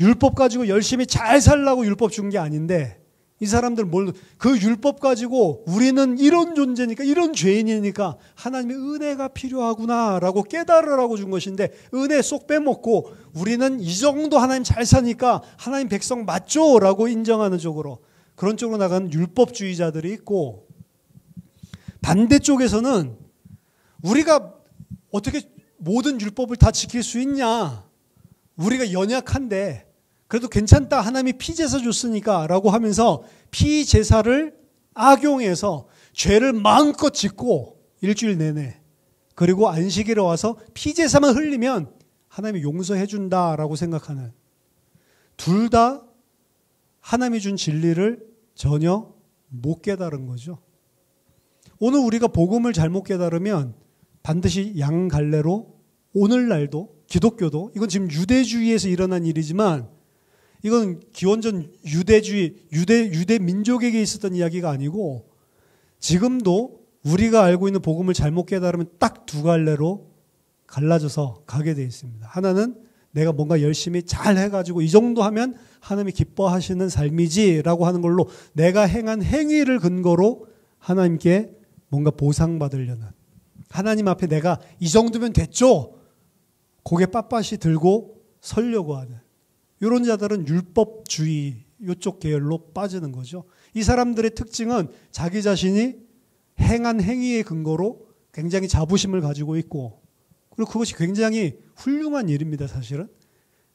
율법 가지고 열심히 잘 살라고 율법 준 게 아닌데 이 사람들 그 율법 가지고 우리는 이런 존재니까 이런 죄인이니까 하나님의 은혜가 필요하구나라고 깨달으라고 준 것인데 은혜 쏙 빼먹고 우리는 이 정도 하나님 잘 사니까 하나님 백성 맞죠? 라고 인정하는 쪽으로, 그런 쪽으로 나가는 율법주의자들이 있고, 반대쪽에서는 우리가 어떻게 모든 율법을 다 지킬 수 있냐, 우리가 연약한데 그래도 괜찮다, 하나님이 피제사 줬으니까 라고 하면서 피제사를 악용해서 죄를 마음껏 짓고 일주일 내내, 그리고 안식일에 와서 피제사만 흘리면 하나님이 용서해 준다라고 생각하는, 둘 다 하나님이 준 진리를 전혀 못 깨달은 거죠. 오늘 우리가 복음을 잘못 깨달으면 반드시 양갈래로 오늘날도 기독교도, 이건 지금 유대주의에서 일어난 일이지만 이건 기원전 유대 민족에게 있었던 이야기가 아니고 지금도 우리가 알고 있는 복음을 잘못 깨달으면 딱 두 갈래로 갈라져서 가게 되어 있습니다. 하나는 내가 뭔가 열심히 잘 해가지고 이 정도 하면 하나님이 기뻐하시는 삶이지라고 하는 걸로 내가 행한 행위를 근거로 하나님께 뭔가 보상받으려는, 하나님 앞에 내가 이 정도면 됐죠? 고개 빳빳이 들고 서려고 하는 이런 자들은 율법주의 이쪽 계열로 빠지는 거죠. 이 사람들의 특징은 자기 자신이 행한 행위의 근거로 굉장히 자부심을 가지고 있고, 그리고 그것이 굉장히 훌륭한 일입니다, 사실은.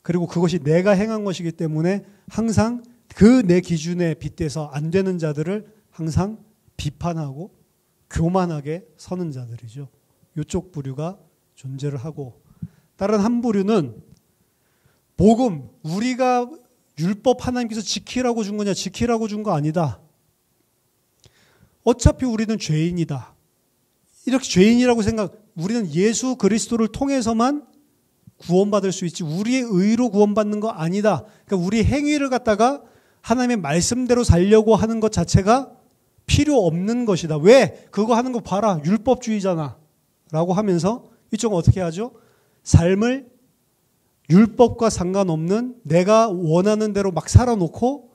그리고 그것이 내가 행한 것이기 때문에 항상 그 내 기준에 빗대서 안 되는 자들을 항상 비판하고 교만하게 서는 자들이죠. 이쪽 부류가 존재를 하고, 다른 한 부류는 복음, 우리가 율법 하나님께서 지키라고 준 거냐, 지키라고 준 거 아니다. 어차피 우리는 죄인이다. 이렇게 죄인이라고 우리는 예수 그리스도를 통해서만 구원받을 수 있지 우리의 의로 구원받는 거 아니다. 그러니까 우리 행위를 갖다가 하나님의 말씀대로 살려고 하는 것 자체가 필요 없는 것이다. 왜? 그거 하는 거 봐라. 율법주의잖아. 라고 하면서 이쪽은 어떻게 하죠? 삶을 율법과 상관없는 내가 원하는 대로 막 살아놓고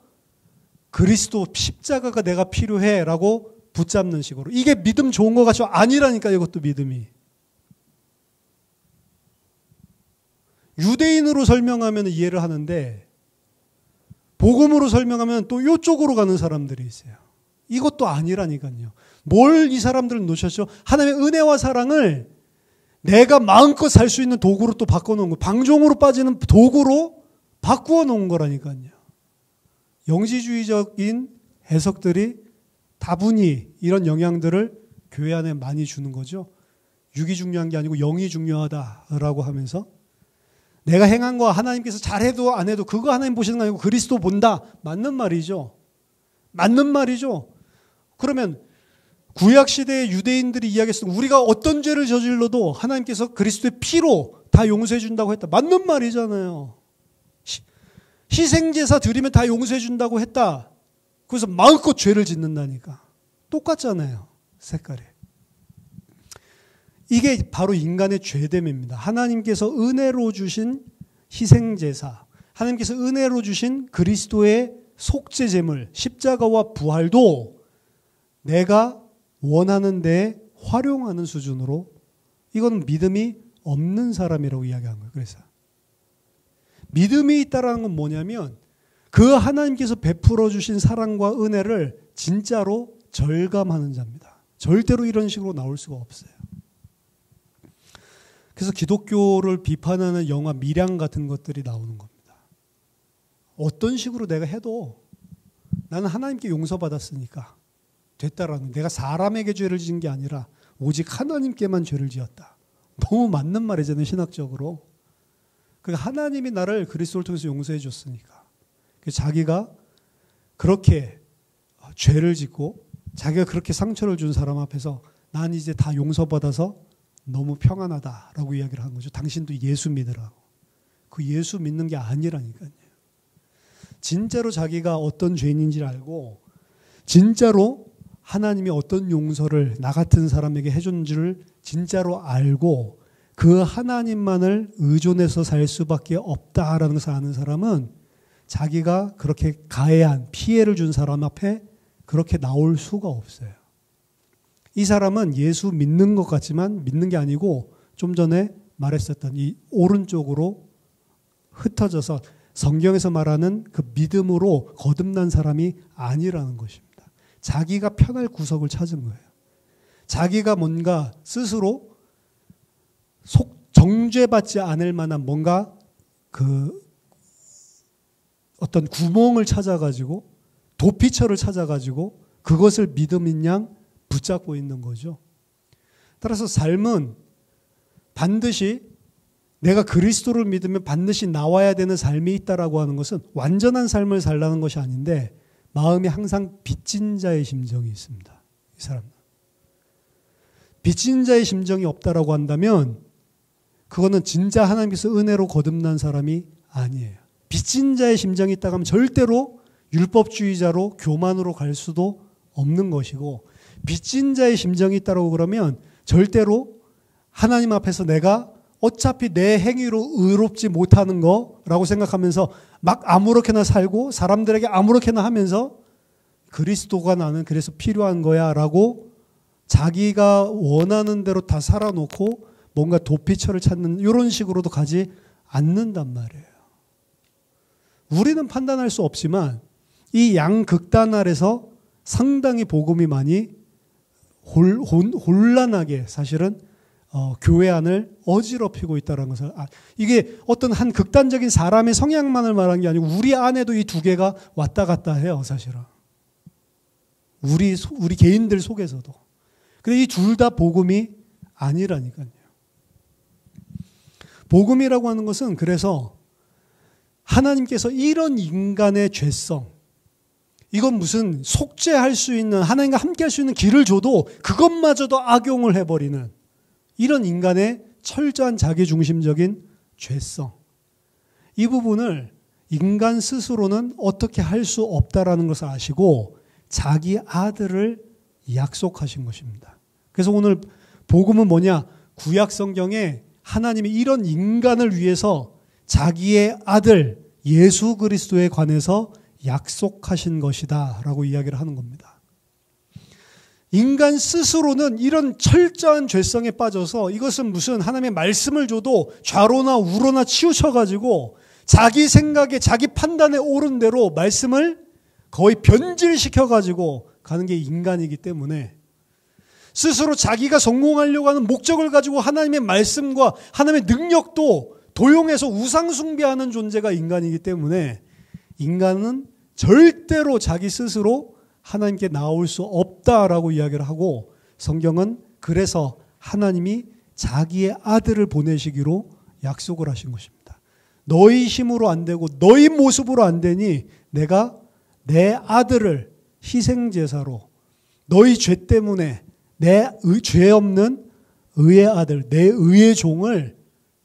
그리스도 십자가가 내가 필요해 라고 붙잡는 식으로. 이게 믿음 좋은 것 같죠? 아니라니까 이것도 믿음이. 유대인으로 설명하면 이해를 하는데 복음으로 설명하면 또 이쪽으로 가는 사람들이 있어요. 이것도 아니라니까요. 뭘 이 사람들은 놓쳤죠? 하나님의 은혜와 사랑을 내가 마음껏 살 수 있는 도구로 또 바꿔놓은 거. 방종으로 빠지는 도구로 바꾸어 놓은 거라니까요. 영지주의적인 해석들이 다분히 이런 영향들을 교회 안에 많이 주는 거죠. 육이 중요한 게 아니고 영이 중요하다라고 하면서 내가 행한 거 하나님께서 잘해도 안 해도 그거 하나님 보시는 거 아니고 그리스도 본다. 맞는 말이죠. 맞는 말이죠. 그러면 구약시대의 유대인들이 이야기했을 때 우리가 어떤 죄를 저질러도 하나님께서 그리스도의 피로 다 용서해 준다고 했다. 맞는 말이잖아요. 희생제사 드리면 다 용서해 준다고 했다. 그래서 마음껏 죄를 짓는다니까. 똑같잖아요. 색깔이. 이게 바로 인간의 죄됨입니다. 하나님께서 은혜로 주신 희생제사, 하나님께서 은혜로 주신 그리스도의 속죄제물, 십자가와 부활도 내가 원하는 데에 활용하는 수준으로 이건 믿음이 없는 사람이라고 이야기한 거예요. 그래서 믿음이 있다라는 건 뭐냐면 그 하나님께서 베풀어 주신 사랑과 은혜를 진짜로 절감하는 자입니다. 절대로 이런 식으로 나올 수가 없어요. 그래서 기독교를 비판하는 영화 밀양 같은 것들이 나오는 겁니다. 어떤 식으로 내가 해도 나는 하나님께 용서받았으니까 됐다라는, 내가 사람에게 죄를 지은 게 아니라 오직 하나님께만 죄를 지었다. 너무 맞는 말이잖아요, 신학적으로. 그러니까 하나님이 나를 그리스도를 통해서 용서해 줬으니까. 자기가 그렇게 죄를 짓고 자기가 그렇게 상처를 준 사람 앞에서 난 이제 다 용서받아서 너무 평안하다라고 이야기를 하는 거죠. 당신도 예수 믿으라고. 그 예수 믿는 게 아니라니까요. 진짜로 자기가 어떤 죄인인지를 알고 진짜로 하나님이 어떤 용서를 나 같은 사람에게 해준지를 진짜로 알고 그 하나님만을 의존해서 살 수밖에 없다라는 것을 아는 사람은 자기가 그렇게 가해한 피해를 준 사람 앞에 그렇게 나올 수가 없어요. 이 사람은 예수 믿는 것 같지만 믿는 게 아니고 좀 전에 말했었던 이 오른쪽으로 흩어져서 성경에서 말하는 그 믿음으로 거듭난 사람이 아니라는 것입니다. 자기가 편할 구석을 찾은 거예요. 자기가 뭔가 스스로 정죄받지 않을 만한 뭔가 그 어떤 구멍을 찾아가지고 도피처를 찾아가지고 그것을 믿음인 양 붙잡고 있는 거죠. 따라서 삶은 반드시 내가 그리스도를 믿으면 반드시 나와야 되는 삶이 있다라고 하는 것은 완전한 삶을 살라는 것이 아닌데 마음이 항상 빚진 자의 심정이 있습니다. 이 사람은. 빚진 자의 심정이 없다라고 한다면 그거는 진짜 하나님께서 은혜로 거듭난 사람이 아니에요. 빚진 자의 심정이 있다고 하면 절대로 율법주의자로 교만으로 갈 수도 없는 것이고 빚진 자의 심정이 있다고 그러면 절대로 하나님 앞에서 내가 어차피 내 행위로 의롭지 못하는 거라고 생각하면서 막 아무렇게나 살고 사람들에게 아무렇게나 하면서 그리스도가 나는 그래서 필요한 거야 라고 자기가 원하는 대로 다 살아놓고 뭔가 도피처를 찾는 이런 식으로도 가지 않는단 말이에요. 우리는 판단할 수 없지만 이 양극단 아래서 상당히 복음이 많이 혼란하게 사실은 교회 안을 어지럽히고 있다는 것을 이게 어떤 한 극단적인 사람의 성향만을 말하는 게 아니고 우리 안에도 이 두 개가 왔다 갔다 해요. 사실은 우리 개인들 속에서도. 근데 이 둘 다 복음이 아니라니까요. 복음이라고 하는 것은 그래서 하나님께서 이런 인간의 죄성, 이건 무슨 속죄할 수 있는 하나님과 함께 할 수 있는 길을 줘도 그것마저도 악용을 해버리는 이런 인간의 철저한 자기중심적인 죄성. 이 부분을 인간 스스로는 어떻게 할 수 없다라는 것을 아시고 자기 아들을 약속하신 것입니다. 그래서 오늘 복음은 뭐냐? 구약 성경에 하나님이 이런 인간을 위해서 자기의 아들 예수 그리스도에 관해서 약속하신 것이다 라고 이야기를 하는 겁니다. 인간 스스로는 이런 철저한 죄성에 빠져서 이것은 무슨 하나님의 말씀을 줘도 좌로나 우로나 치우쳐가지고 자기 생각에 자기 판단에 옳은 대로 말씀을 거의 변질시켜가지고 가는 게 인간이기 때문에 스스로 자기가 성공하려고 하는 목적을 가지고 하나님의 말씀과 하나님의 능력도 도용해서 우상숭배하는 존재가 인간이기 때문에 인간은 절대로 자기 스스로 하나님께 나올 수 없다라고 이야기를 하고 성경은 그래서 하나님이 자기의 아들을 보내시기로 약속을 하신 것입니다. 너희 힘으로 안 되고 너희 모습으로 안 되니 내가 내 아들을 희생제사로 너희 죄 때문에 내 죄 없는 의의 아들, 내 의의 종을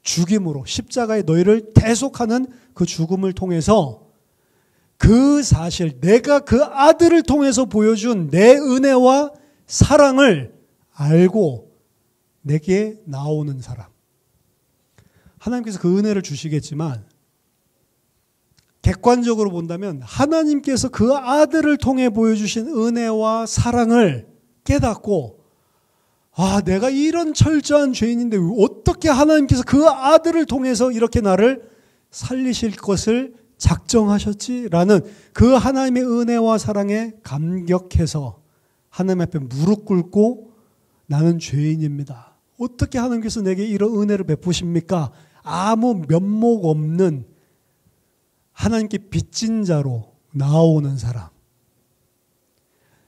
죽임으로 십자가에 너희를 대속하는 그 죽음을 통해서 그 사실, 내가 그 아들을 통해서 보여준 내 은혜와 사랑을 알고 내게 나오는 사람. 하나님께서 그 은혜를 주시겠지만 객관적으로 본다면 하나님께서 그 아들을 통해 보여주신 은혜와 사랑을 깨닫고 내가 이런 철저한 죄인인데 어떻게 하나님께서 그 아들을 통해서 이렇게 나를 살리실 것을 작정하셨지라는 그 하나님의 은혜와 사랑에 감격해서 하나님 앞에 무릎 꿇고 나는 죄인입니다. 어떻게 하나님께서 내게 이런 은혜를 베푸십니까? 아무 면목 없는 하나님께 빚진 자로 나오는 사람.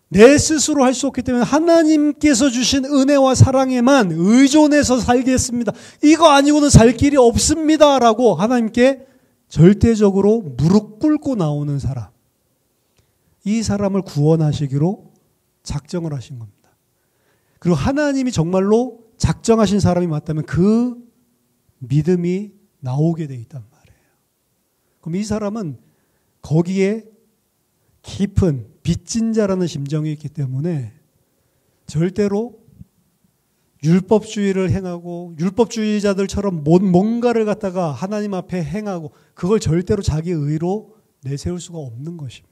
내 스스로 할 수 없기 때문에 하나님께서 주신 은혜와 사랑에만 의존해서 살겠습니다. 이거 아니고는 살 길이 없습니다. 라고 하나님께 절대적으로 무릎 꿇고 나오는 사람. 이 사람을 구원하시기로 작정을 하신 겁니다. 그리고 하나님이 정말로 작정하신 사람이 맞다면 그 믿음이 나오게 돼 있단 말이에요. 그럼 이 사람은 거기에 깊은 빚진 자라는 심정이 있기 때문에 절대로 율법주의를 행하고 율법주의자들처럼 뭔가를 갖다가 하나님 앞에 행하고 그걸 절대로 자기 의로 내세울 수가 없는 것입니다.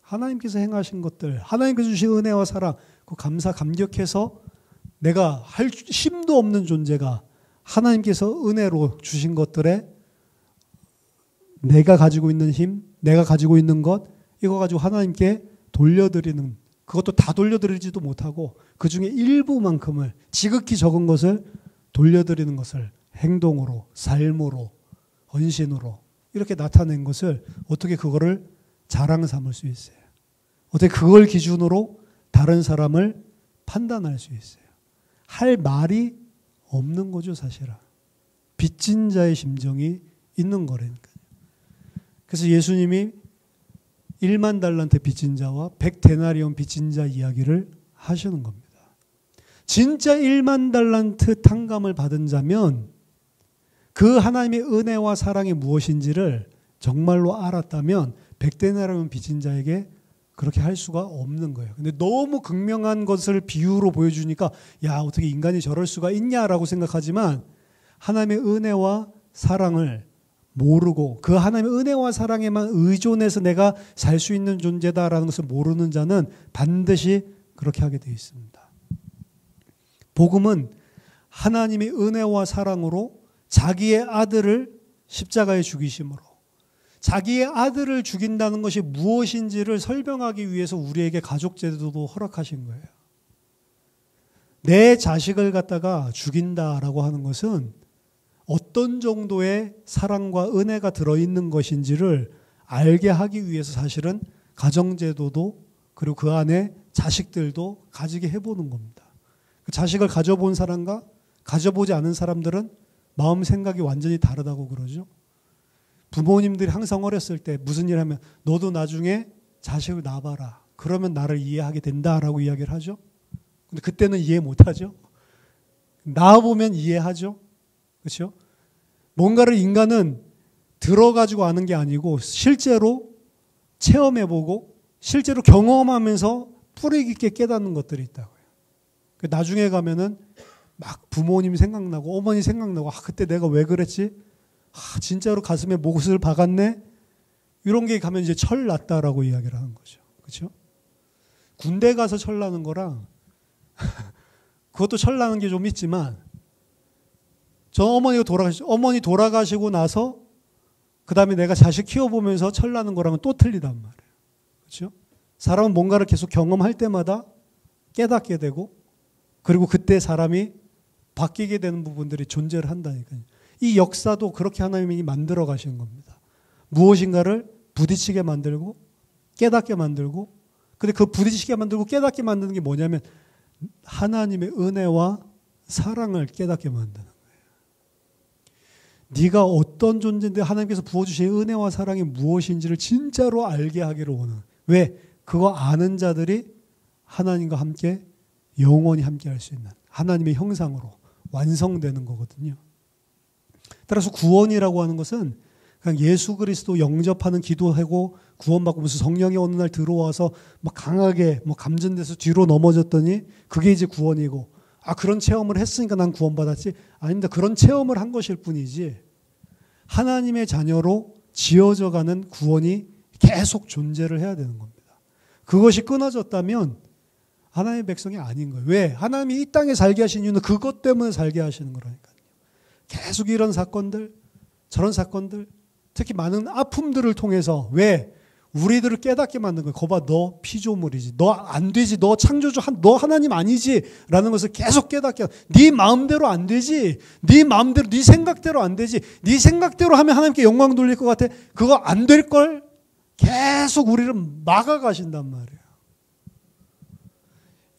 하나님께서 행하신 것들, 하나님께서 주신 은혜와 사랑, 그 감격해서 내가 할 힘도 없는 존재가 하나님께서 은혜로 주신 것들에 내가 가지고 있는 힘, 내가 가지고 있는 것, 이거 가지고 하나님께 돌려드리는, 그것도 다 돌려드리지도 못하고 그 중에 일부만큼을, 지극히 적은 것을 돌려드리는 것을 행동으로, 삶으로, 헌신으로 이렇게 나타낸 것을 어떻게 그거를 자랑 삼을 수 있어요? 어떻게 그걸 기준으로 다른 사람을 판단할 수 있어요? 할 말이 없는 거죠, 사실은. 빚진 자의 심정이 있는 거라니까요. 그래서 예수님이 1만 달란트 빚진 자와 100데나리온 빚진 자 이야기를 하시는 겁니다. 진짜 1만 달란트 탕감을 받은 자면 그 하나님의 은혜와 사랑이 무엇인지를 정말로 알았다면 100데나리온 빚진 자에게 그렇게 할 수가 없는 거예요. 근데 너무 극명한 것을 비유로 보여주니까 야, 어떻게 인간이 저럴 수가 있냐라고 생각하지만 하나님의 은혜와 사랑을 모르고 그 하나님의 은혜와 사랑에만 의존해서 내가 살 수 있는 존재다라는 것을 모르는 자는 반드시 그렇게 하게 되어 있습니다. 복음은 하나님의 은혜와 사랑으로 자기의 아들을 십자가에 죽이심으로 자기의 아들을 죽인다는 것이 무엇인지를 설명하기 위해서 우리에게 가족제도도 허락하신 거예요. 내 자식을 갖다가 죽인다라고 하는 것은 어떤 정도의 사랑과 은혜가 들어있는 것인지를 알게 하기 위해서 사실은 가정제도도 그리고 그 안에 자식들도 가지게 해보는 겁니다. 그 자식을 가져본 사람과 가져보지 않은 사람들은 마음 생각이 완전히 다르다고 그러죠. 부모님들이 항상 어렸을 때 무슨 일 하면 너도 나중에 자식을 낳아봐라. 그러면 나를 이해하게 된다라고 이야기를 하죠. 근데 그때는 이해 못하죠. 나와보면 이해하죠. 그렇죠? 뭔가를 인간은 들어가지고 아는 게 아니고 실제로 체험해보고 실제로 경험하면서 뿌리 깊게 깨닫는 것들이 있다고요. 나중에 가면은 막 부모님 생각나고 어머니 생각나고 그때 내가 왜 그랬지? 진짜로 가슴에 못을 박았네? 이런 게 가면 이제 철 났다라고 이야기를 하는 거죠. 그렇죠? 군대 가서 철 나는 거랑 그것도 철 나는 게 좀 있지만 저 어머니 돌아가시고 나서 그 다음에 내가 자식 키워보면서 철 나는 거랑은 또 틀리단 말이에요. 그렇죠? 사람은 뭔가를 계속 경험할 때마다 깨닫게 되고 그리고 그때 사람이 바뀌게 되는 부분들이 존재를 한다니까요. 이 역사도 그렇게 하나님이 만들어 가시는 겁니다. 무엇인가를 부딪히게 만들고 깨닫게 만들고 근데 그 부딪히게 만들고 깨닫게 만드는 게 뭐냐면 하나님의 은혜와 사랑을 깨닫게 만드는 거예요. 네가 어떤 존재인데 하나님께서 부어주신 은혜와 사랑이 무엇인지를 진짜로 알게 하기를 원하는. 왜? 그거 아는 자들이 하나님과 함께 영원히 함께 할 수 있는 하나님의 형상으로 완성되는 거거든요. 따라서 구원이라고 하는 것은 그냥 예수 그리스도 영접하는 기도하고 구원받고 무슨 성령이 어느 날 들어와서 막 강하게 감전돼서 뒤로 넘어졌더니 그게 이제 구원이고 그런 체험을 했으니까 난 구원받았지. 아닙니다. 그런 체험을 한 것일 뿐이지 하나님의 자녀로 지어져가는 구원이 계속 존재를 해야 되는 겁니다. 그것이 끊어졌다면 하나님의 백성이 아닌 거예요. 왜? 하나님이 이 땅에 살게 하신 이유는 그것 때문에 살게 하시는 거라니까요. 계속 이런 사건들, 저런 사건들, 특히 많은 아픔들을 통해서 왜? 우리들을 깨닫게 만든 거예요. 거봐, 너 피조물이지. 너 안 되지. 너 창조주, 너 하나님 아니지. 라는 것을 계속 깨닫게. 네 마음대로 안 되지. 네 마음대로, 네 생각대로 안 되지. 네 생각대로 하면 하나님께 영광 돌릴 것 같아. 그거 안 될걸? 계속 우리를 막아가신단 말이에요.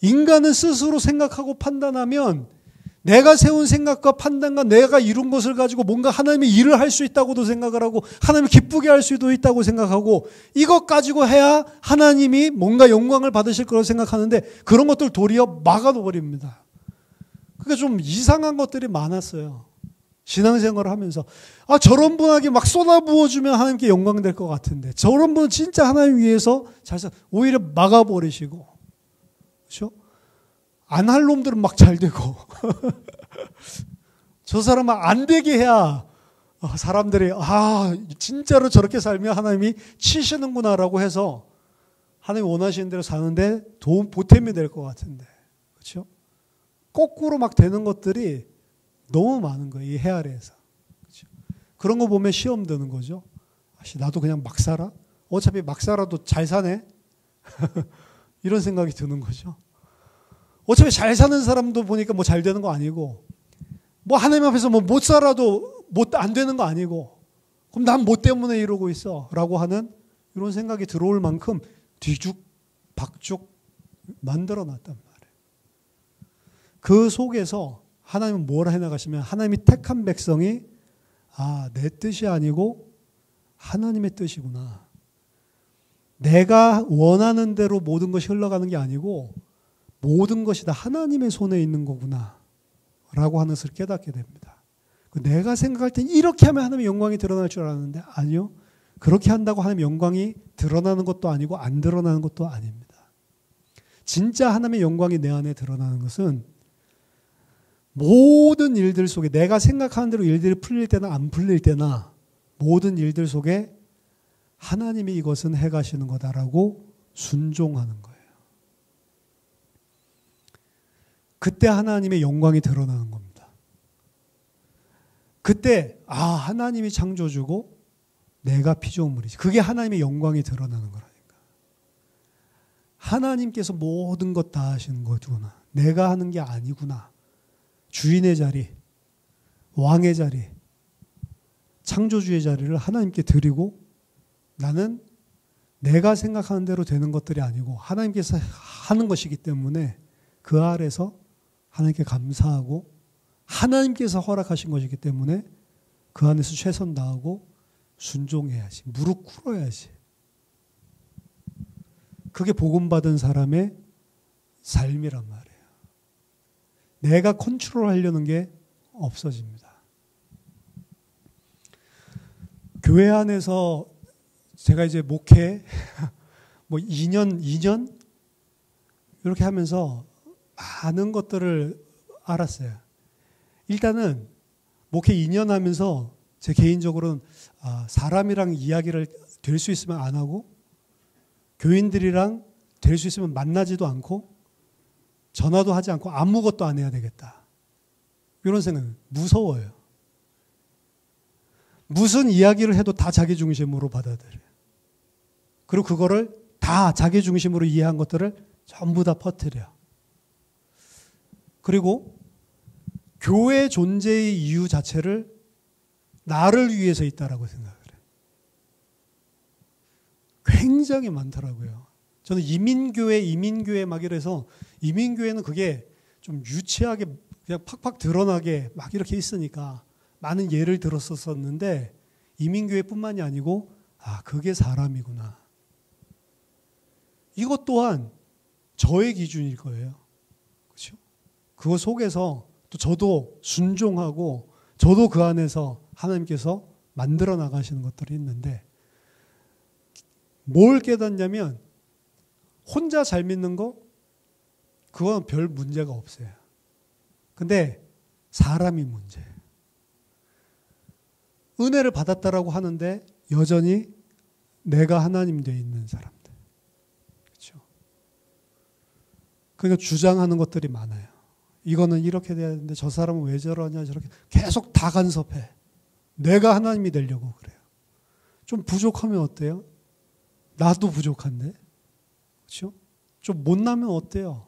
인간은 스스로 생각하고 판단하면 내가 세운 생각과 판단과 내가 이룬 것을 가지고 뭔가 하나님의 일을 할 수 있다고도 생각을 하고 하나님을 기쁘게 할 수도 있다고 생각하고 이것 가지고 해야 하나님이 뭔가 영광을 받으실 거라고 생각하는데 그런 것들 도리어 막아버립니다. 그러니까 좀 이상한 것들이 많았어요. 신앙생활을 하면서 저런 분에게 막 쏟아부어주면 하나님께 영광 될 것 같은데 저런 분은 진짜 하나님 위해서 오히려 막아버리시고 그렇죠? 안 할 놈들은 막 잘 되고 저 사람은 안 되게 해야 사람들이 진짜로 저렇게 살면 하나님이 치시는구나라고 해서 하나님이 원하시는 대로 사는데 보탬이 될 것 같은데 그렇죠? 거꾸로 막 되는 것들이 너무 많은 거예요. 이 해 아래에서. 그렇죠? 그런 거 보면 시험 드는 거죠. 나도 그냥 막 살아? 어차피 막 살아도 잘 사네? 이런 생각이 드는 거죠. 어차피 잘 사는 사람도 보니까 뭐 잘 되는 거 아니고, 뭐 하나님 앞에서 뭐 못 살아도 안 되는 거 아니고, 그럼 난 뭐 때문에 이러고 있어? 라고 하는 이런 생각이 들어올 만큼 뒤죽박죽 만들어 놨단 말이에요. 그 속에서 하나님은 뭘 해나가시면 하나님이 택한 백성이 내 뜻이 아니고 하나님의 뜻이구나. 내가 원하는 대로 모든 것이 흘러가는 게 아니고 모든 것이 다 하나님의 손에 있는 거구나 라고 하는 것을 깨닫게 됩니다. 내가 생각할 땐 이렇게 하면 하나님의 영광이 드러날 줄 알았는데 아니요. 그렇게 한다고 하나님의 영광이 드러나는 것도 아니고 안 드러나는 것도 아닙니다. 진짜 하나님의 영광이 내 안에 드러나는 것은 모든 일들 속에 내가 생각하는 대로 일들이 풀릴 때나 안 풀릴 때나 모든 일들 속에 하나님이 이것은 해가시는 거다라고 순종하는 거예요. 그때 하나님의 영광이 드러나는 겁니다. 그때 하나님이 창조주고 내가 피조물이지. 그게 하나님의 영광이 드러나는 거라니까. 하나님께서 모든 것 다 하시는 거구나. 내가 하는 게 아니구나. 주인의 자리, 왕의 자리, 창조주의 자리를 하나님께 드리고 나는 내가 생각하는 대로 되는 것들이 아니고 하나님께서 하는 것이기 때문에 그 아래서 하나님께 감사하고 하나님께서 허락하신 것이기 때문에 그 안에서 최선 다하고 순종해야지. 무릎 꿇어야지. 그게 복음 받은 사람의 삶이란 말이에요. 내가 컨트롤하려는 게 없어집니다. 교회 안에서 제가 이제 목회 뭐 2년 이렇게 하면서 많은 것들을 알았어요. 일단은 목회 2년 하면서 제 개인적으로는 사람이랑 이야기를 될 수 있으면 안 하고 교인들이랑 될 수 있으면 만나지도 않고 전화도 하지 않고 아무것도 안 해야 되겠다. 이런 생각은 무서워요. 무슨 이야기를 해도 다 자기 중심으로 받아들여요. 그리고 그거를 다 자기 중심으로 이해한 것들을 전부 다 퍼뜨려. 그리고 교회 존재의 이유 자체를 나를 위해서 있다라고 생각을 해요. 굉장히 많더라고요. 저는 이민교회 막 이래서 이민교회는 그게 좀 유치하게 그냥 팍팍 드러나게 막 이렇게 있으니까 많은 예를 들었었는데 이민교회뿐만이 아니고 그게 사람이구나. 이것 또한 저의 기준일 거예요. 그렇죠? 그거 속에서 또 저도 순종하고 저도 그 안에서 하나님께서 만들어 나가시는 것들이 있는데 뭘 깨닫냐면 혼자 잘 믿는 거 그건 별 문제가 없어요. 근데 사람이 문제예요. 은혜를 받았다라고 하는데 여전히 내가 하나님 되어 있는 사람들. 그렇죠? 그러니까 주장하는 것들이 많아요. 이거는 이렇게 돼야 되는데 저 사람은 왜 저러냐 저렇게 계속 다 간섭해. 내가 하나님이 되려고 그래요. 좀 부족하면 어때요? 나도 부족한데. 그렇죠? 좀 못나면 어때요?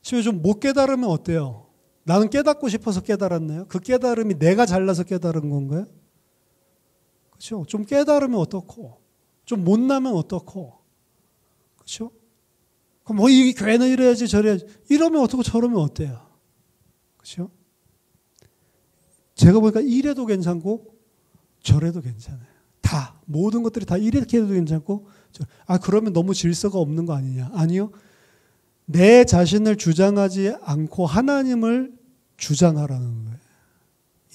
심지어 좀 못 깨달으면 어때요? 나는 깨닫고 싶어서 깨달았나요? 그 깨달음이 내가 잘나서 깨달은 건가요? 그렇죠? 좀 깨달으면 어떻고, 좀 못나면 어떻고, 그렇죠? 그럼 뭐 이 교회는 이래야지 저래야지 이러면 어떻고 저러면 어때요? 그렇죠? 제가 보니까 이래도 괜찮고 저래도 괜찮아요. 다 모든 것들이 다 이렇게 해도 괜찮고 그러면 너무 질서가 없는 거 아니냐? 아니요. 내 자신을 주장하지 않고 하나님을 주장하라는 거예요.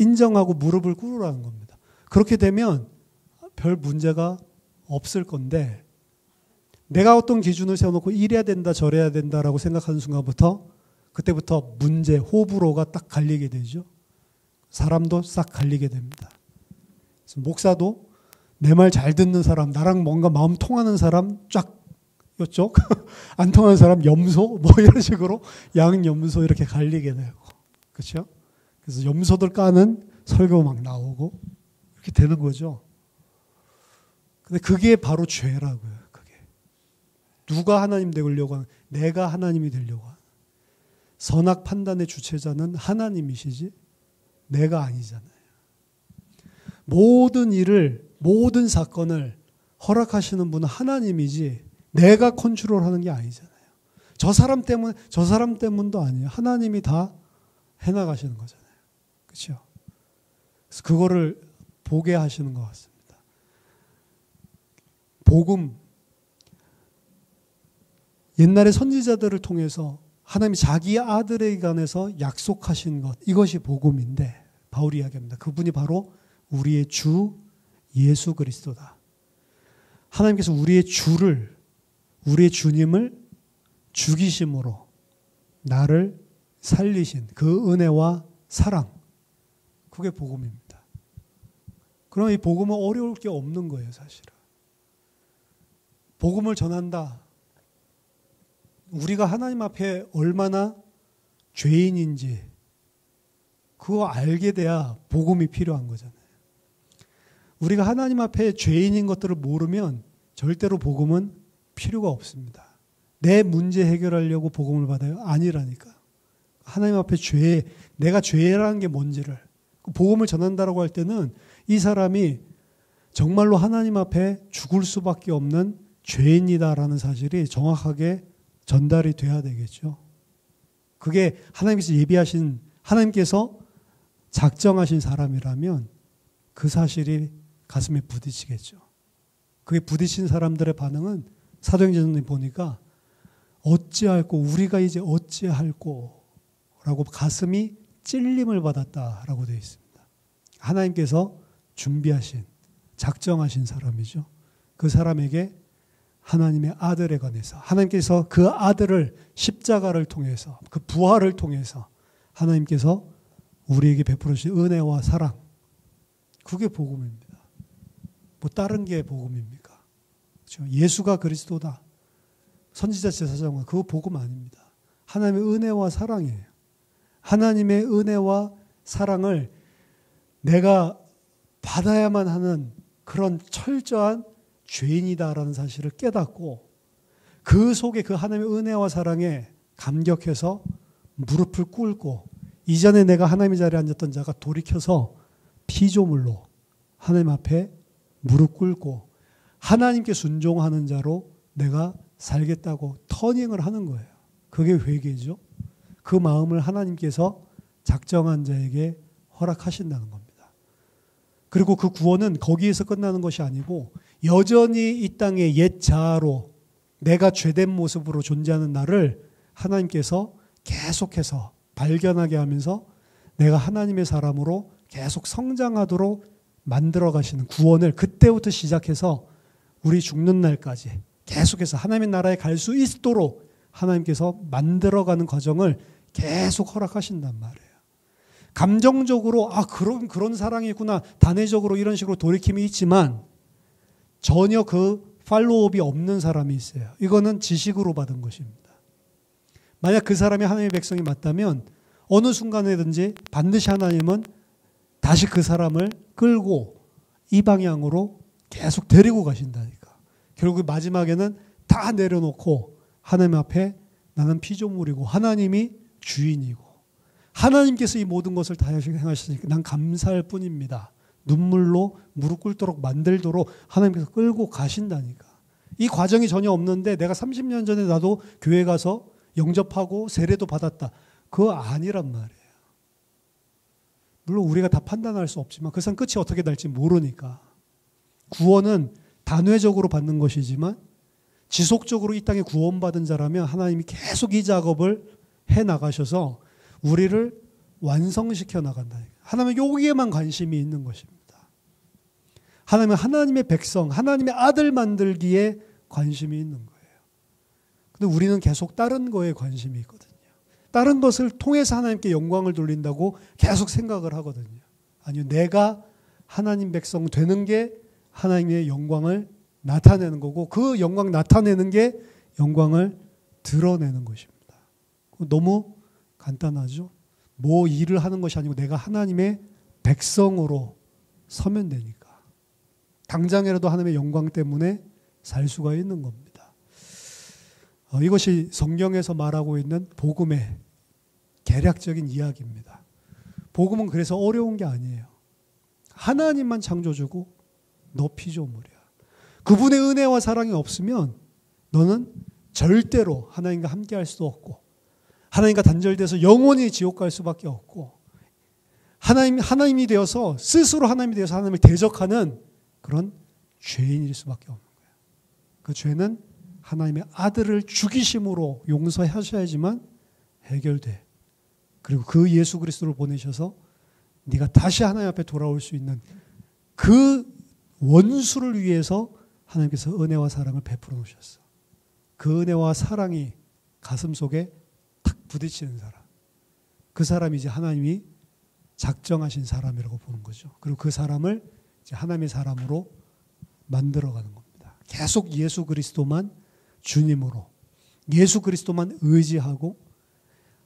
인정하고 무릎을 꿇으라는 겁니다. 그렇게 되면 별 문제가 없을 건데 내가 어떤 기준을 세워놓고 이래야 된다 저래야 된다라고 생각하는 순간부터 그때부터 문제, 호불호가 딱 갈리게 되죠. 사람도 싹 갈리게 됩니다. 그래서 목사도 내 말 잘 듣는 사람, 나랑 뭔가 마음 통하는 사람 쫙 이쪽 안 통하는 사람 염소 뭐 이런 식으로 양염소 이렇게 갈리게 되고 그렇죠? 그래서 염소들 까는 설교 막 나오고 이렇게 되는 거죠. 근데 그게 바로 죄라고요. 그게 누가 하나님 되려고 하는 내가 하나님이 되려고 하는 선악 판단의 주체자는 하나님이시지 내가 아니잖아요. 모든 일을 모든 사건을 허락하시는 분은 하나님이지 내가 컨트롤하는 게 아니잖아요. 저 사람 때문도 아니에요. 하나님이 다 해나가시는 거잖아요. 그렇죠? 그래서 그거를 보게 하시는 것 같습니다. 복음 옛날에 선지자들을 통해서 하나님이 자기 아들에 관해서 약속하신 것 이것이 복음인데 바울이 이야기합니다. 그분이 바로 우리의 주 예수 그리스도다. 하나님께서 우리의 주님을 죽이심으로 나를 살리신 그 은혜와 사랑 그게 복음입니다. 그럼 이 복음은 어려울 게 없는 거예요. 사실은. 복음을 전한다. 우리가 하나님 앞에 얼마나 죄인인지 그거 알게 돼야 복음이 필요한 거잖아요. 우리가 하나님 앞에 죄인인 것들을 모르면 절대로 복음은 필요가 없습니다. 내 문제 해결하려고 복음을 받아요? 아니라니까. 하나님 앞에 내가 죄라는 게 뭔지를 복음을 전한다라고 할 때는 이 사람이 정말로 하나님 앞에 죽을 수밖에 없는 죄인이다라는 사실이 정확하게 전달이 돼야 되겠죠. 그게 하나님께서 작정하신 사람이라면 그 사실이 가슴에 부딪히겠죠. 그게 부딪힌 사람들의 반응은 사도행전에 보니까 어찌할꼬 우리가 이제 어찌할꼬 라고 가슴이 찔림을 받았다라고 되어 있습니다. 하나님께서 준비하신, 작정하신 사람이죠. 그 사람에게 하나님의 아들에 관해서 하나님께서 그 아들을 십자가를 통해서 그 부활을 통해서 하나님께서 우리에게 베풀어 주신 은혜와 사랑, 그게 복음입니다. 뭐 다른 게 복음입니까? 그렇죠? 예수가 그리스도다, 선지자 제사장은 그거 복음 아닙니다. 하나님의 은혜와 사랑이에요. 하나님의 은혜와 사랑을 내가 받아야만 하는 그런 철저한 죄인이다라는 사실을 깨닫고 그 속에 그 하나님의 은혜와 사랑에 감격해서 무릎을 꿇고 이전에 내가 하나님의 자리에 앉았던 자가 돌이켜서 피조물로 하나님 앞에 무릎 꿇고 하나님께 순종하는 자로 내가 살겠다고 터닝을 하는 거예요. 그게 회개죠. 그 마음을 하나님께서 작정한 자에게 허락하신다는 겁니다. 그리고 그 구원은 거기에서 끝나는 것이 아니고 여전히 이 땅의 옛 자아로 내가 죄된 모습으로 존재하는 나를 하나님께서 계속해서 발견하게 하면서 내가 하나님의 사람으로 계속 성장하도록 만들어 가시는 구원을 그때부터 시작해서 우리 죽는 날까지 계속해서 하나님의 나라에 갈 수 있도록 하나님께서 만들어가는 과정을 계속 허락하신단 말이에요. 감정적으로 그런 사랑이 있구나, 단회적으로 이런 식으로 돌이킴이 있지만 전혀 그 팔로우업이 없는 사람이 있어요. 이거는 지식으로 받은 것입니다. 만약 그 사람이 하나님의 백성이 맞다면 어느 순간에든지 반드시 하나님은 다시 그 사람을 끌고 이 방향으로 계속 데리고 가신다니까. 결국 마지막에는 다 내려놓고 하나님 앞에 나는 피조물이고 하나님이 주인이고 하나님께서 이 모든 것을 다 행하시니까 난 감사할 뿐입니다. 눈물로 무릎 꿇도록 만들도록 하나님께서 끌고 가신다니까. 이 과정이 전혀 없는데 내가 30년 전에 나도 교회 가서 영접하고 세례도 받았다. 그거 아니란 말이에요. 물론 우리가 다 판단할 수 없지만 그 산 끝이 어떻게 날지 모르니까. 구원은 단회적으로 받는 것이지만 지속적으로 이 땅에 구원받은 자라면 하나님이 계속 이 작업을 해나가셔서 우리를 완성시켜 나간다. 하나님은 여기에만 관심이 있는 것입니다. 하나님은 하나님의 백성, 하나님의 아들 만들기에 관심이 있는 거예요. 근데 우리는 계속 다른 거에 관심이 있거든요. 다른 것을 통해서 하나님께 영광을 돌린다고 계속 생각을 하거든요. 아니요, 내가 하나님 백성 되는 게 하나님의 영광을 나타내는 거고 그 영광 나타내는 게 영광을 드러내는 것입니다. 너무 간단하죠? 뭐 일을 하는 것이 아니고 내가 하나님의 백성으로 서면 되니까. 당장이라도 하나님의 영광 때문에 살 수가 있는 겁니다. 이것이 성경에서 말하고 있는 복음의 개략적인 이야기입니다. 복음은 그래서 어려운 게 아니에요. 하나님만 창조주고 너 피조물이야. 그분의 은혜와 사랑이 없으면 너는 절대로 하나님과 함께할 수도 없고 하나님과 단절돼서 영원히 지옥 갈 수밖에 없고 하나님이 되어서 스스로 하나님이 되어서 하나님을 대적하는 그런 죄인일 수밖에 없는 거예요. 그 죄는 하나님의 아들을 죽이심으로 용서하셔야지만 해결돼. 그리고 그 예수 그리스도를 보내셔서 네가 다시 하나님 앞에 돌아올 수 있는 그 원수를 위해서 하나님께서 은혜와 사랑을 베풀어 놓으셨어. 그 은혜와 사랑이 가슴 속에 탁 부딪히는 사람. 그 사람이 이제 하나님이 작정하신 사람이라고 보는 거죠. 그리고 그 사람을 이제 하나님의 사람으로 만들어가는 겁니다. 계속 예수 그리스도만 주님으로, 예수 그리스도만 의지하고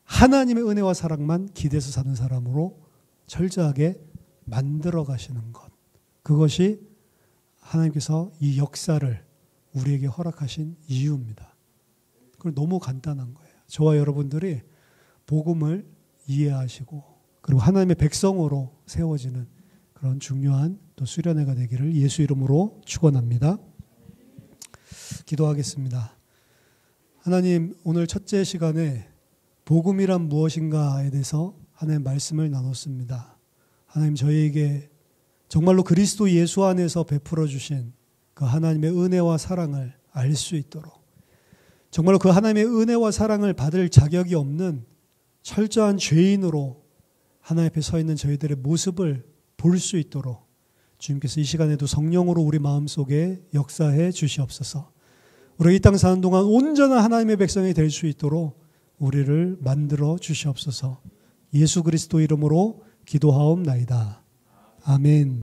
하나님의 은혜와 사랑만 기대서 사는 사람으로 철저하게 만들어 가시는 것. 그것이 하나님께서 이 역사를 우리에게 허락하신 이유입니다. 그건 너무 간단한 거예요. 저와 여러분들이 복음을 이해하시고 그리고 하나님의 백성으로 세워지는 그런 중요한 또 수련회가 되기를 예수 이름으로 축원합니다. 기도하겠습니다. 하나님, 오늘 첫째 시간에 복음이란 무엇인가에 대해서 하나님 말씀을 나눴습니다. 하나님, 저희에게 정말로 그리스도 예수 안에서 베풀어 주신 그 하나님의 은혜와 사랑을 알 수 있도록 정말로 그 하나님의 은혜와 사랑을 받을 자격이 없는 철저한 죄인으로 하나님 앞에 서 있는 저희들의 모습을 볼 수 있도록 주님께서 이 시간에도 성령으로 우리 마음속에 역사해 주시옵소서. 우리 이 땅 사는 동안 온전한 하나님의 백성이 될 수 있도록 우리를 만들어 주시옵소서. 예수 그리스도 이름으로 기도하옵나이다. 아멘.